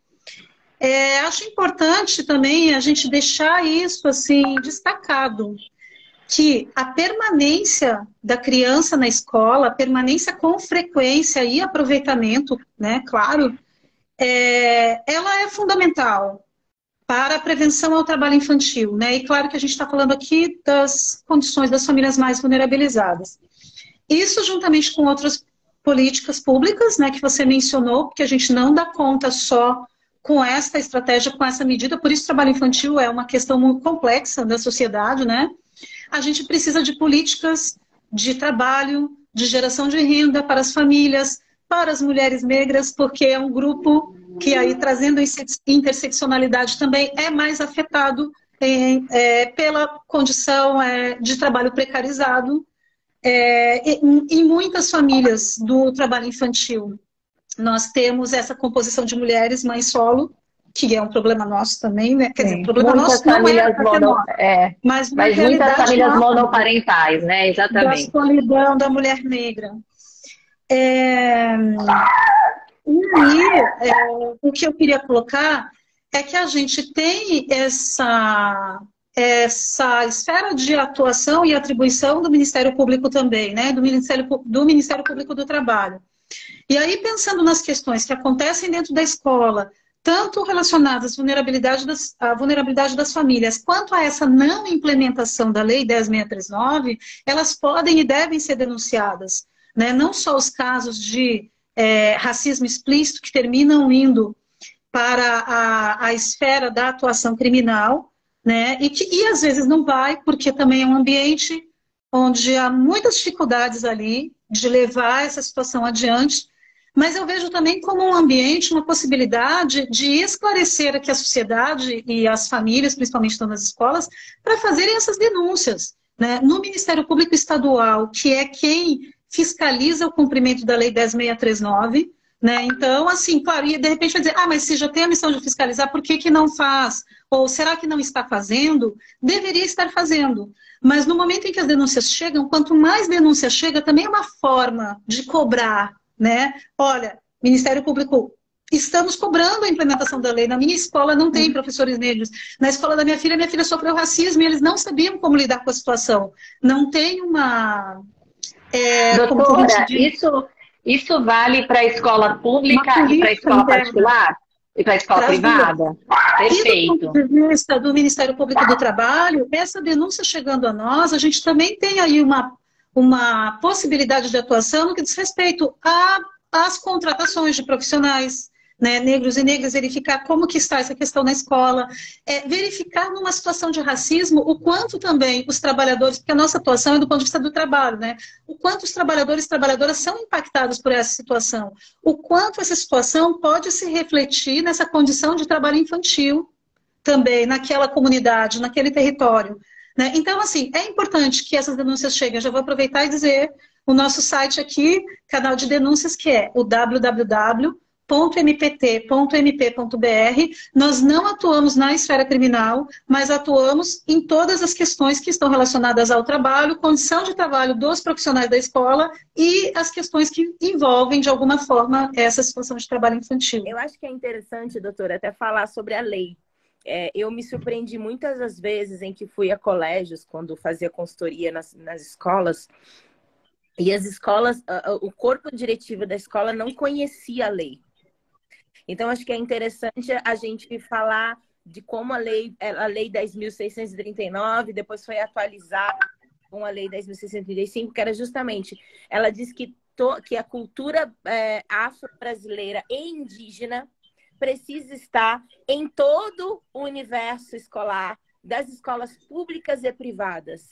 Speaker 2: acho importante também a gente deixar isso assim destacado, que a permanência da criança na escola, a permanência com frequência e aproveitamento, né, claro, ela é fundamental para a prevenção ao trabalho infantil, né? E claro que a gente está falando aqui das condições das famílias mais vulnerabilizadas. Isso juntamente com outras políticas públicas, né, que você mencionou, porque a gente não dá conta só com esta estratégia, com essa medida, por isso o trabalho infantil é uma questão muito complexa da sociedade, né? A gente precisa de políticas de trabalho, de geração de renda para as famílias, para as mulheres negras, porque é um grupo que aí, trazendo interseccionalidade também, é mais afetado pela condição de trabalho precarizado. Em muitas famílias do trabalho infantil, nós temos essa composição de mulheres mães solo, que é um problema nosso também, né? Quer dizer, problema nosso não
Speaker 3: mas muitas famílias monoparentais, né? Exatamente.
Speaker 2: Da solidão da mulher negra. O que eu queria colocar é que a gente tem essa esfera de atuação e atribuição do Ministério Público também, né? Do Ministério Público do Trabalho. E aí, pensando nas questões que acontecem dentro da escola, tanto relacionadas à vulnerabilidade das famílias, quanto a essa não implementação da Lei 10.639, elas podem e devem ser denunciadas, né? Não só os casos de racismo explícito que terminam indo para a esfera da atuação criminal, né? E às vezes não vai, porque também é um ambiente onde há muitas dificuldades ali de levar essa situação adiante, mas eu vejo também como um ambiente, uma possibilidade de esclarecer aqui a sociedade e as famílias, principalmente estão nas escolas, para fazerem essas denúncias, né? No Ministério Público Estadual, que é quem fiscaliza o cumprimento da Lei 10.639, né? Então, assim, claro, e de repente vai dizer, mas se já tem a missão de fiscalizar, por que não faz? Ou será que não está fazendo? Deveria estar fazendo. Mas no momento em que as denúncias chegam, quanto mais denúncia chega, também é uma forma de cobrar, né? Olha, Ministério Público estamos cobrando a implementação da lei. Na minha escola não tem professores negros. Na escola da minha filha sofreu racismo e eles não sabiam como lidar com a situação. Não tem uma...
Speaker 3: Doutora, isso vale para a escola pública e para a escola particular? E para a escola privada? Perfeito.
Speaker 2: E do ponto de vista do Ministério Público do Trabalho, essa denúncia chegando a nós, a gente também tem aí uma possibilidade de atuação no que diz respeito às contratações de profissionais, né, negros e negras, verificar como que está essa questão na escola, verificar numa situação de racismo o quanto também os trabalhadores, porque a nossa atuação é do ponto de vista do trabalho, né, o quanto os trabalhadores e trabalhadoras são impactados por essa situação, o quanto essa situação pode se refletir nessa condição de trabalho infantil também, naquela comunidade, naquele território, né? Então, assim, é importante que essas denúncias cheguem. Eu já vou aproveitar e dizer o nosso site aqui, canal de denúncias, que é o www.mpt.mp.br. Nós não atuamos na esfera criminal, mas atuamos em todas as questões que estão relacionadas ao trabalho, condição de trabalho dos profissionais da escola e as questões que envolvem, de alguma forma, essa situação de trabalho infantil.
Speaker 4: Eu acho que é interessante, doutora, até falar sobre a lei. Eu me surpreendi muitas das vezes em que fui a colégios, quando fazia consultoria nas escolas, e as escolas, o corpo diretivo da escola não conhecia a lei. Então, acho que é interessante a gente falar de como a lei 10.639 depois foi atualizada com a lei 10.635, que era justamente, ela diz que a cultura afro-brasileira e indígena precisa estar em todo o universo escolar, das escolas públicas e privadas.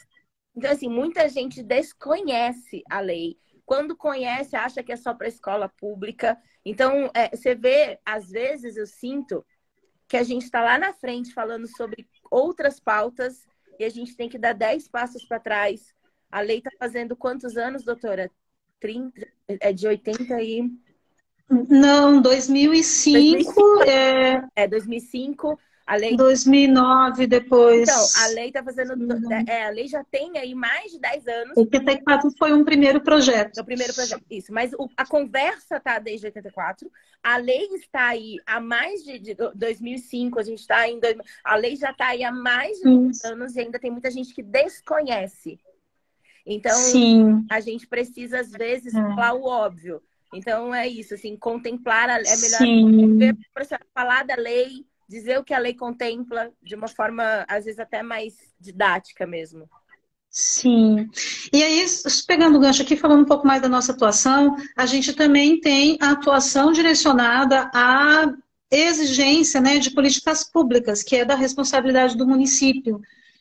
Speaker 4: Então, assim, muita gente desconhece a lei. Quando conhece, acha que é só para a escola pública. Então, você vê, às vezes eu sinto que a gente está lá na frente falando sobre outras pautas e a gente tem que dar 10 passos para trás. A lei está fazendo quantos anos, doutora? 30? É de 80 e...
Speaker 2: Não, 2005.
Speaker 4: 2005. A lei...
Speaker 2: 2009 depois.
Speaker 4: Então, a lei está fazendo... a lei já tem aí mais de 10 anos.
Speaker 2: 84 foi um primeiro projeto.
Speaker 4: O primeiro projeto, isso. Mas a conversa está desde 84. A lei está aí há mais de 2005. A gente está em... A lei já está aí há mais de 10 anos e ainda tem muita gente que desconhece. Então, sim, a gente precisa, às vezes, falar o óbvio. Então, é isso, assim, contemplar, é melhor falar da lei, dizer o que a lei contempla de uma forma, às vezes, até mais didática mesmo.
Speaker 2: Sim. E aí, pegando o gancho aqui, falando um pouco mais da nossa atuação, a gente também tem a atuação direcionada à exigência, né, de políticas públicas, que é da responsabilidade do município.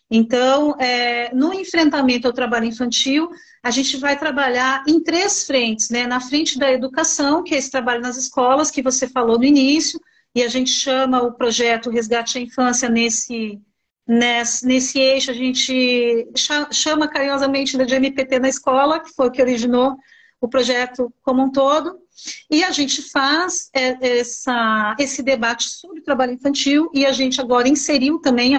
Speaker 2: Então, no enfrentamento ao trabalho infantil, a gente vai trabalhar em 3 frentes, né? Na frente da educação, que é esse trabalho nas escolas, que você falou no início, e a gente chama o projeto Resgate à Infância nesse eixo, a gente chama carinhosamente de MPT na escola, que foi o que originou o projeto como um todo, e a gente faz esse debate sobre o trabalho infantil, e a gente agora inseriu também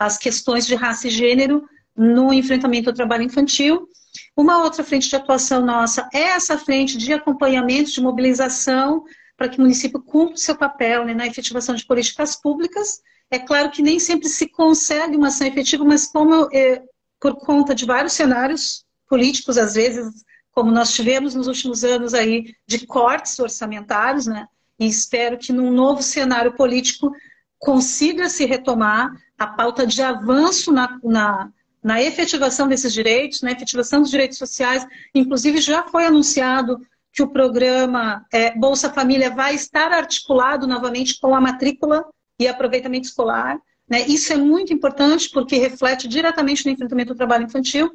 Speaker 2: as questões de raça e gênero no enfrentamento ao trabalho infantil. Uma outra frente de atuação nossa é essa frente de acompanhamento, de mobilização, para que o município cumpra o seu papel, né, na efetivação de políticas públicas. É claro que nem sempre se consegue uma ação efetiva, mas por conta de vários cenários políticos, às vezes, como nós tivemos nos últimos anos aí, de cortes orçamentários, né, e espero que num novo cenário político consiga se retomar a pauta de avanço na efetivação desses direitos, na efetivação dos direitos sociais. Inclusive, já foi anunciado que o programa Bolsa Família vai estar articulado novamente com a matrícula e aproveitamento escolar, né? Isso é muito importante porque reflete diretamente no enfrentamento do trabalho infantil.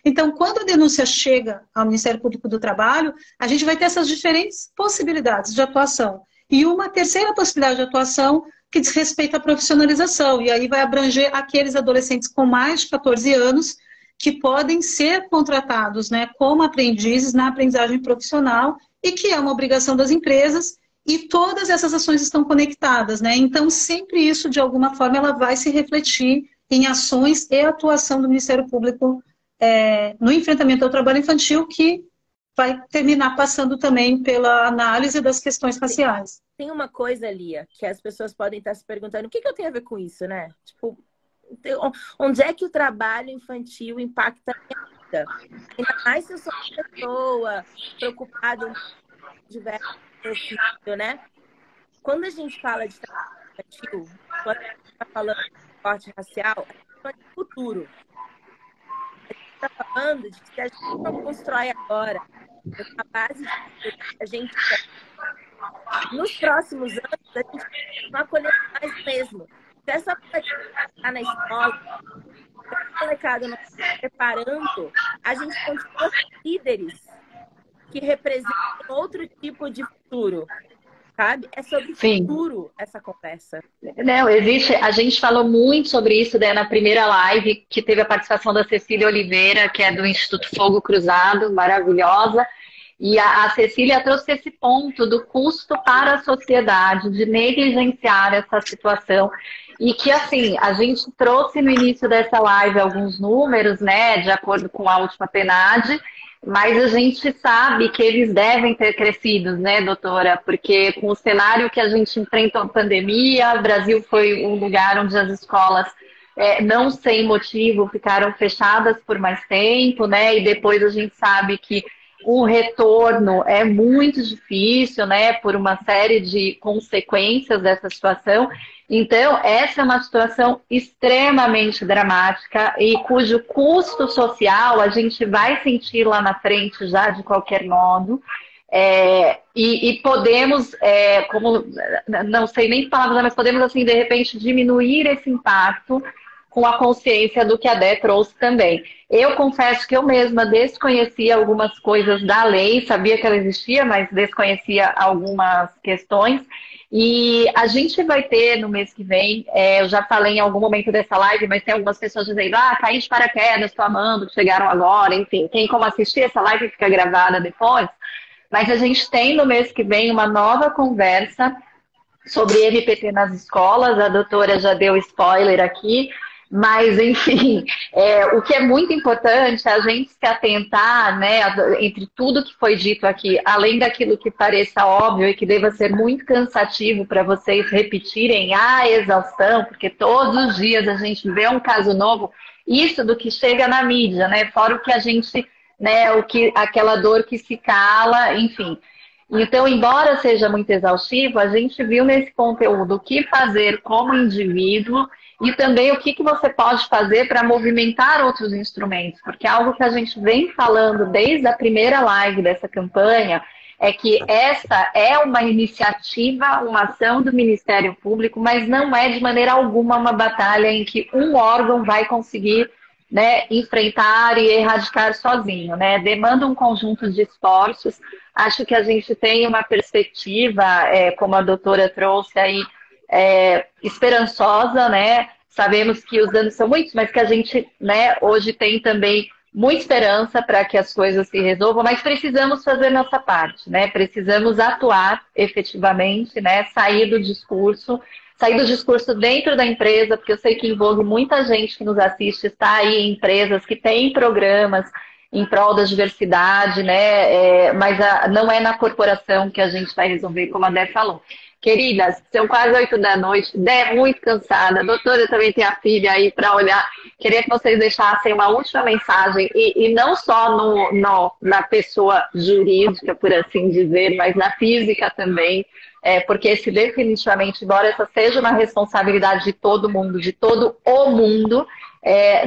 Speaker 2: Então, quando a denúncia chega ao Ministério Público do Trabalho, a gente vai ter essas diferentes possibilidades de atuação. E uma terceira possibilidade de atuação que diz respeito à profissionalização, e aí vai abranger aqueles adolescentes com mais de 14 anos que podem ser contratados, né, como aprendizes na aprendizagem profissional e que é uma obrigação das empresas, e todas essas ações estão conectadas, né? Então, sempre isso, de alguma forma, ela vai se refletir em ações e atuação do Ministério Público no enfrentamento ao trabalho infantil, que vai terminar passando também pela análise das questões raciais.
Speaker 4: Tem uma coisa, Lia, que as pessoas podem estar se perguntando, o que eu tenho a ver com isso, né? Tipo, onde é que o trabalho infantil impacta a minha vida? Ainda mais se eu sou uma pessoa preocupada em diversos filhos, né? Quando a gente fala de trabalho infantil, quando a gente está falando de esporte racial, a gente fala de futuro. A gente está falando de que se a gente não constrói agora a base de que a gente quer, nos próximos anos, a gente vai colher mais mesmo. Se essa molecada está na escola, se essa molecada não está preparando, a gente continua líderes que representam outro tipo de futuro. Sabe? É sobre futuro essa conversa.
Speaker 3: Não, existe. A gente falou muito sobre isso, né, na primeira live, que teve a participação da Cecília Oliveira, que é do Instituto Fogo Cruzado, maravilhosa. E a Cecília trouxe esse ponto do custo para a sociedade, de negligenciar essa situação. E que, assim, a gente trouxe no início dessa live alguns números, né, de acordo com a última PNAD, mas a gente sabe que eles devem ter crescido, né, doutora? Porque com o cenário que a gente enfrentou a pandemia, o Brasil foi um lugar onde as escolas, não sem motivo, ficaram fechadas por mais tempo, né? E depois a gente sabe que o retorno é muito difícil, né? Por uma série de consequências dessa situação. Então, essa é uma situação extremamente dramática e cujo custo social a gente vai sentir lá na frente já de qualquer modo. E podemos, como não sei nem que palavras, mas podemos, assim, de repente, diminuir esse impacto com a consciência do que a Dé trouxe também. Eu confesso que eu mesma desconhecia algumas coisas da lei, sabia que ela existia, mas desconhecia algumas questões. E a gente vai ter no mês que vem, eu já falei em algum momento dessa live, mas tem algumas pessoas dizendo, caí de paraquedas, tô amando, que chegaram agora, enfim, tem como assistir essa live, fica gravada depois. Mas a gente tem no mês que vem uma nova conversa sobre MPT nas escolas, a doutora já deu spoiler aqui, mas, enfim, o que é muito importante é a gente se atentar, né, entre tudo que foi dito aqui, além daquilo que pareça óbvio e que deva ser muito cansativo para vocês repetirem a exaustão, porque todos os dias a gente vê um caso novo, isso do que chega na mídia, né, fora o que a gente, né, aquela dor que se cala, enfim. Então, embora seja muito exaustivo, a gente viu nesse conteúdo o que fazer como indivíduo e também o que você pode fazer para movimentar outros instrumentos. Porque algo que a gente vem falando desde a primeira live dessa campanha é que essa é uma iniciativa, uma ação do Ministério Público, mas não é de maneira alguma uma batalha em que um órgão vai conseguir, né, enfrentar e erradicar sozinho, né? Demanda um conjunto de esforços. Acho que a gente tem uma perspectiva, como a doutora trouxe aí, esperançosa, né? Sabemos que os danos são muitos, mas que a gente, né, hoje tem também muita esperança para que as coisas se resolvam, mas precisamos fazer nossa parte, né? Precisamos atuar efetivamente, né? Sair do discurso dentro da empresa, porque eu sei que envolve muita gente que nos assiste, está aí em empresas que têm programas em prol da diversidade, né? Mas não é na corporação que a gente vai resolver, como a Dé falou. Queridas, são quase 8 da noite, Dé muito cansada, a doutora também tem a filha aí para olhar. Queria que vocês deixassem uma última mensagem, e não só na pessoa jurídica, por assim dizer, mas na física também, porque esse definitivamente, embora essa seja uma responsabilidade de todo mundo, de todo o mundo,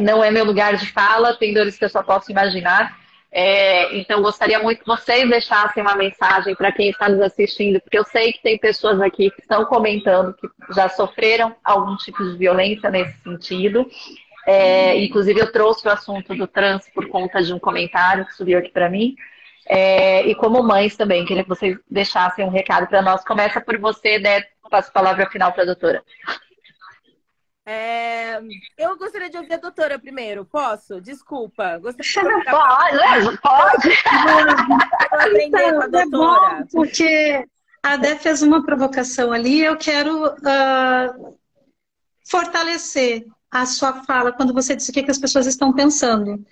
Speaker 3: não é meu lugar de fala, tem dores que eu só posso imaginar. Então, gostaria muito que vocês deixassem uma mensagem para quem está nos assistindo, porque eu sei que tem pessoas aqui que estão comentando que já sofreram algum tipo de violência nesse sentido. Inclusive, eu trouxe o assunto do trans por conta de um comentário que subiu aqui para mim. E como mães também, queria que vocês deixassem um recado para nós. Começa por você, né? Passo a palavra final para a doutora.
Speaker 4: Eu gostaria de ouvir a doutora primeiro. Posso? Desculpa.
Speaker 3: Pode.
Speaker 4: Aprender com a doutora.
Speaker 2: É bom, porque a Dé fez uma provocação ali. Eu quero fortalecer a sua fala quando você disse o que as pessoas estão pensando.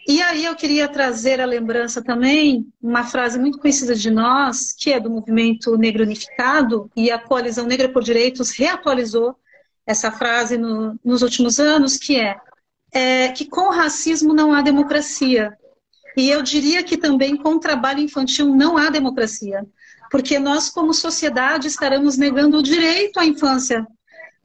Speaker 2: E aí eu queria trazer à lembrança também uma frase muito conhecida de nós, que é do Movimento Negro Unificado, e a Coalizão Negra por Direitos reatualizou essa frase nos últimos anos, que é que com o racismo não há democracia. E eu diria que também com o trabalho infantil não há democracia, porque nós, como sociedade, estaremos negando o direito à infância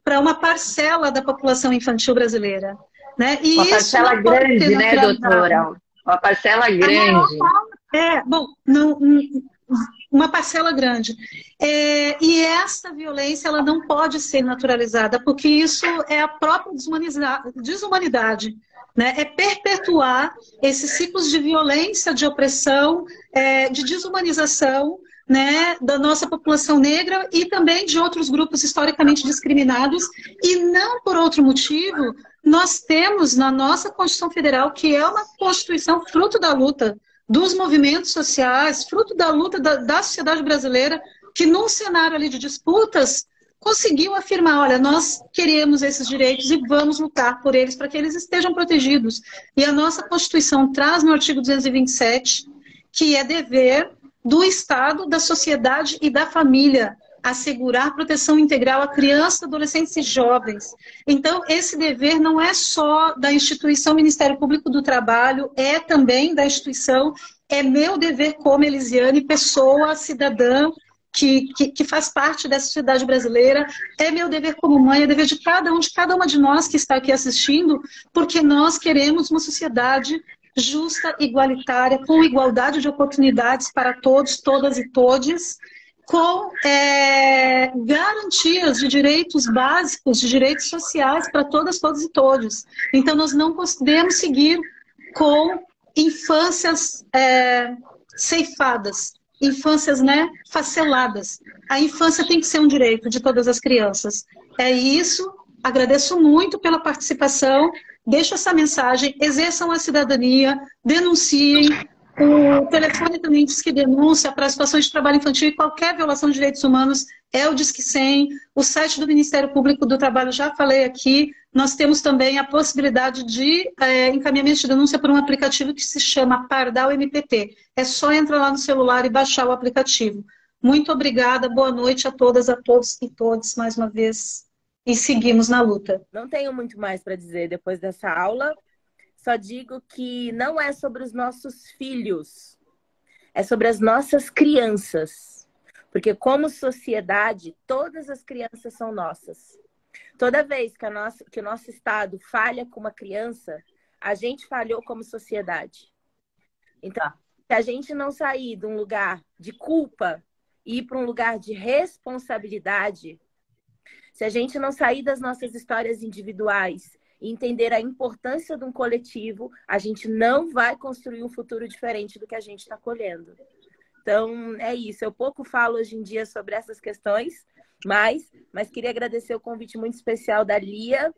Speaker 2: para uma parcela da população infantil brasileira. Né? E
Speaker 3: uma
Speaker 2: isso
Speaker 3: parcela
Speaker 2: não pode ser
Speaker 3: grande, né, doutora? Uma parcela grande.
Speaker 2: Bom, uma parcela grande. E essa violência ela não pode ser naturalizada, porque isso é a própria desumanidade. Né? É perpetuar esses ciclos de violência, de opressão, de desumanização, né, da nossa população negra e também de outros grupos historicamente discriminados, e não por outro motivo. Nós temos na nossa Constituição Federal, que é uma Constituição fruto da luta dos movimentos sociais, fruto da luta da sociedade brasileira, que num cenário ali de disputas, conseguiu afirmar, olha, nós queremos esses direitos e vamos lutar por eles para que eles estejam protegidos. E a nossa Constituição traz no artigo 227 que é dever do Estado, da sociedade e da família assegurar proteção integral a crianças, adolescentes e jovens. Então, esse dever não é só da instituição Ministério Público do Trabalho, é também da instituição, é meu dever como Elisiane, pessoa, cidadã, que faz parte dessa sociedade brasileira, é meu dever como mãe, é dever de cada uma de nós que está aqui assistindo, porque nós queremos uma sociedade justa, igualitária, com igualdade de oportunidades para todos, todas e todes, com garantias de direitos básicos, de direitos sociais para todas, todos e todos. Então, nós não podemos seguir com infâncias ceifadas, infâncias, né, faceladas. A infância tem que ser um direito de todas as crianças. É isso. Agradeço muito pela participação. Deixo essa mensagem. Exerçam a cidadania, denunciem. O telefone também diz que denúncia para situações de trabalho infantil e qualquer violação de direitos humanos é o Disque 100. O site do Ministério Público do Trabalho, já falei aqui. Nós temos também a possibilidade de encaminhamento de denúncia por um aplicativo que se chama Pardal MPT. É só entrar lá no celular e baixar o aplicativo. Muito obrigada, boa noite a todas, a todos e todos, mais uma vez. E seguimos na luta.
Speaker 4: Não tenho muito mais para dizer depois dessa aula. Só digo que não é sobre os nossos filhos, é sobre as nossas crianças. Porque como sociedade, todas as crianças são nossas. Toda vez que o nosso Estado falha com uma criança, a gente falhou como sociedade. Então, se a gente não sair de um lugar de culpa e ir para um lugar de responsabilidade, se a gente não sair das nossas histórias individuais e entender a importância de um coletivo, a gente não vai construir um futuro diferente do que a gente está colhendo. Então, é isso. Eu pouco falo hoje em dia sobre essas questões, mas queria agradecer o convite muito especial da Lia.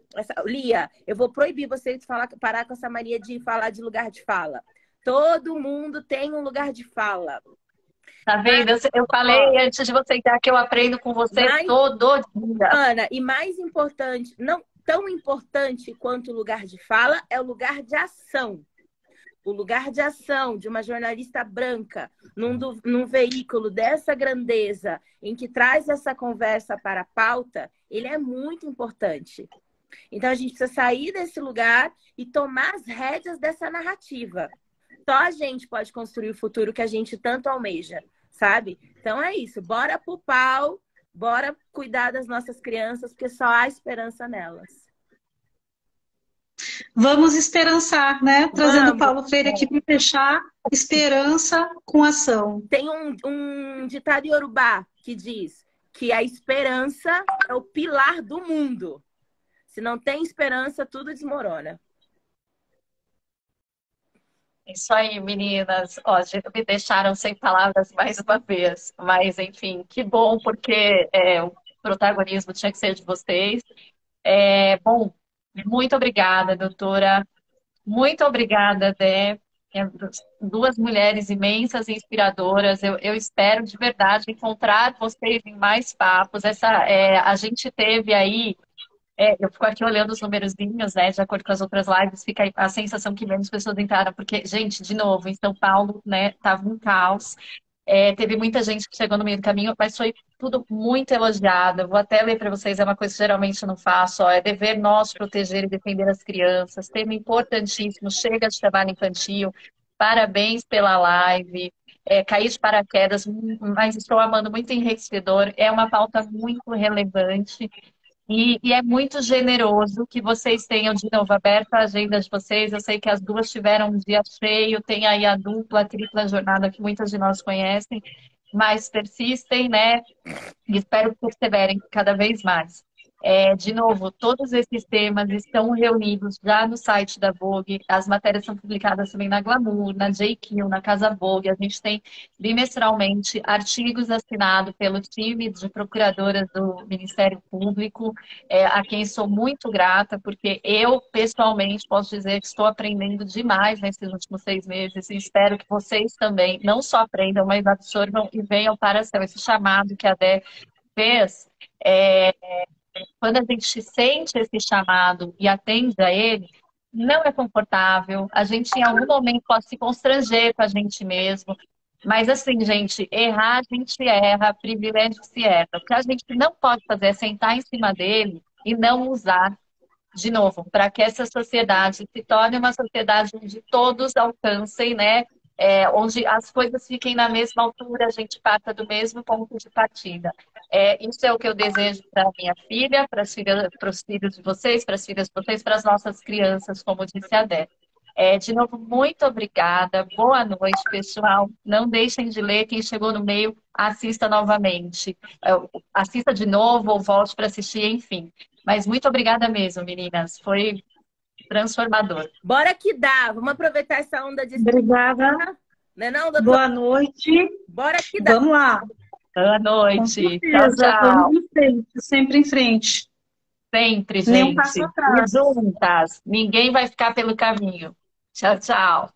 Speaker 4: Lia, eu vou proibir você de parar com essa mania de falar de lugar de fala. Todo mundo tem um lugar de fala.
Speaker 3: Tá vendo? Eu falei antes de você entrar que eu aprendo com você todo dia.
Speaker 4: Ana, e mais importante, não tão importante quanto o lugar de fala, é o lugar de ação. O lugar de ação de uma jornalista branca num veículo dessa grandeza, em que traz essa conversa para a pauta, ele é muito importante. Então, a gente precisa sair desse lugar e tomar as rédeas dessa narrativa. Só a gente pode construir o futuro que a gente tanto almeja, sabe? Então, é isso. Bora pro pau, bora cuidar das nossas crianças, porque só há esperança nelas.
Speaker 2: Vamos esperançar, né? Trazendo o Paulo Freire aqui para fechar, esperança com ação.
Speaker 4: Tem um ditado iorubá que diz que a esperança é o pilar do mundo. Se não tem esperança, tudo desmorona.
Speaker 3: Isso aí, meninas. Ó, me deixaram sem palavras mais uma vez. Mas, enfim, que bom, porque o protagonismo tinha que ser de vocês. Bom, muito obrigada, doutora. Muito obrigada, Dé. Duas mulheres imensas e inspiradoras. Eu espero de verdade encontrar vocês em mais papos. A gente teve aí
Speaker 5: Eu fico aqui olhando os numerozinhos, né? De acordo com as outras lives, fica a sensação que menos pessoas entraram, porque, gente, de novo, em São Paulo, né, tava um caos. Teve muita gente que chegou no meio do caminho, mas foi tudo muito elogiado. Eu vou até ler para vocês, é uma coisa que geralmente eu não faço, ó, é dever nosso proteger e defender as crianças, tema importantíssimo, chega de trabalho infantil, parabéns pela live, caí de paraquedas, mas estou amando, muito enriquecedor, é uma pauta muito relevante. E é muito generoso que vocês tenham de novo aberto a agenda de vocês. Eu sei que as duas tiveram um dia cheio, tem aí a dupla, a tripla jornada que muitas de nós conhecem, mas persistem, né? E espero que perseverem cada vez mais. De novo, todos esses temas estão reunidos já no site da Vogue. As matérias são publicadas também na Glamour, na JQ, na Casa Vogue. A gente tem bimestralmente artigos assinados pelo time de procuradoras do Ministério Público, a quem sou muito grata, porque eu, pessoalmente, posso dizer que estou aprendendo demais nesses últimos 6 meses e espero que vocês também não só aprendam, mas absorvam e venham para a ação. Esse chamado que a Dé fez, quando a gente sente esse chamado e atende a ele, não é confortável. A gente, em algum momento, pode se constranger com a gente mesmo. Mas, assim, gente, errar, a gente erra, privilégio se erra. O que a gente não pode fazer é sentar em cima dele e não usar, de novo, para que essa sociedade se torne uma sociedade onde todos alcancem, né? Onde as coisas fiquem na mesma altura, a gente parta do mesmo ponto de partida. Isso é o que eu desejo para a minha filha, para os filhos de vocês, para as filhas de vocês, para as nossas crianças, como disse a Dé. De novo, muito obrigada. Boa noite, pessoal. Não deixem de ler. Quem chegou no meio, assista novamente. Assista de novo ou volte para assistir, enfim. Mas muito obrigada mesmo, meninas. Foi transformador.
Speaker 4: Bora que dá. Vamos aproveitar essa onda de...
Speaker 2: Obrigada.
Speaker 4: Não é não, doutor?
Speaker 2: Boa noite.
Speaker 4: Bora que dá.
Speaker 2: Vamos lá.
Speaker 5: Boa noite. Tchau, tchau.
Speaker 2: Vamos em frente, sempre em frente.
Speaker 5: Sempre,
Speaker 2: Nem um
Speaker 5: gente.
Speaker 2: passo atrás.
Speaker 5: E juntas. Ninguém vai ficar pelo caminho. Tchau, tchau.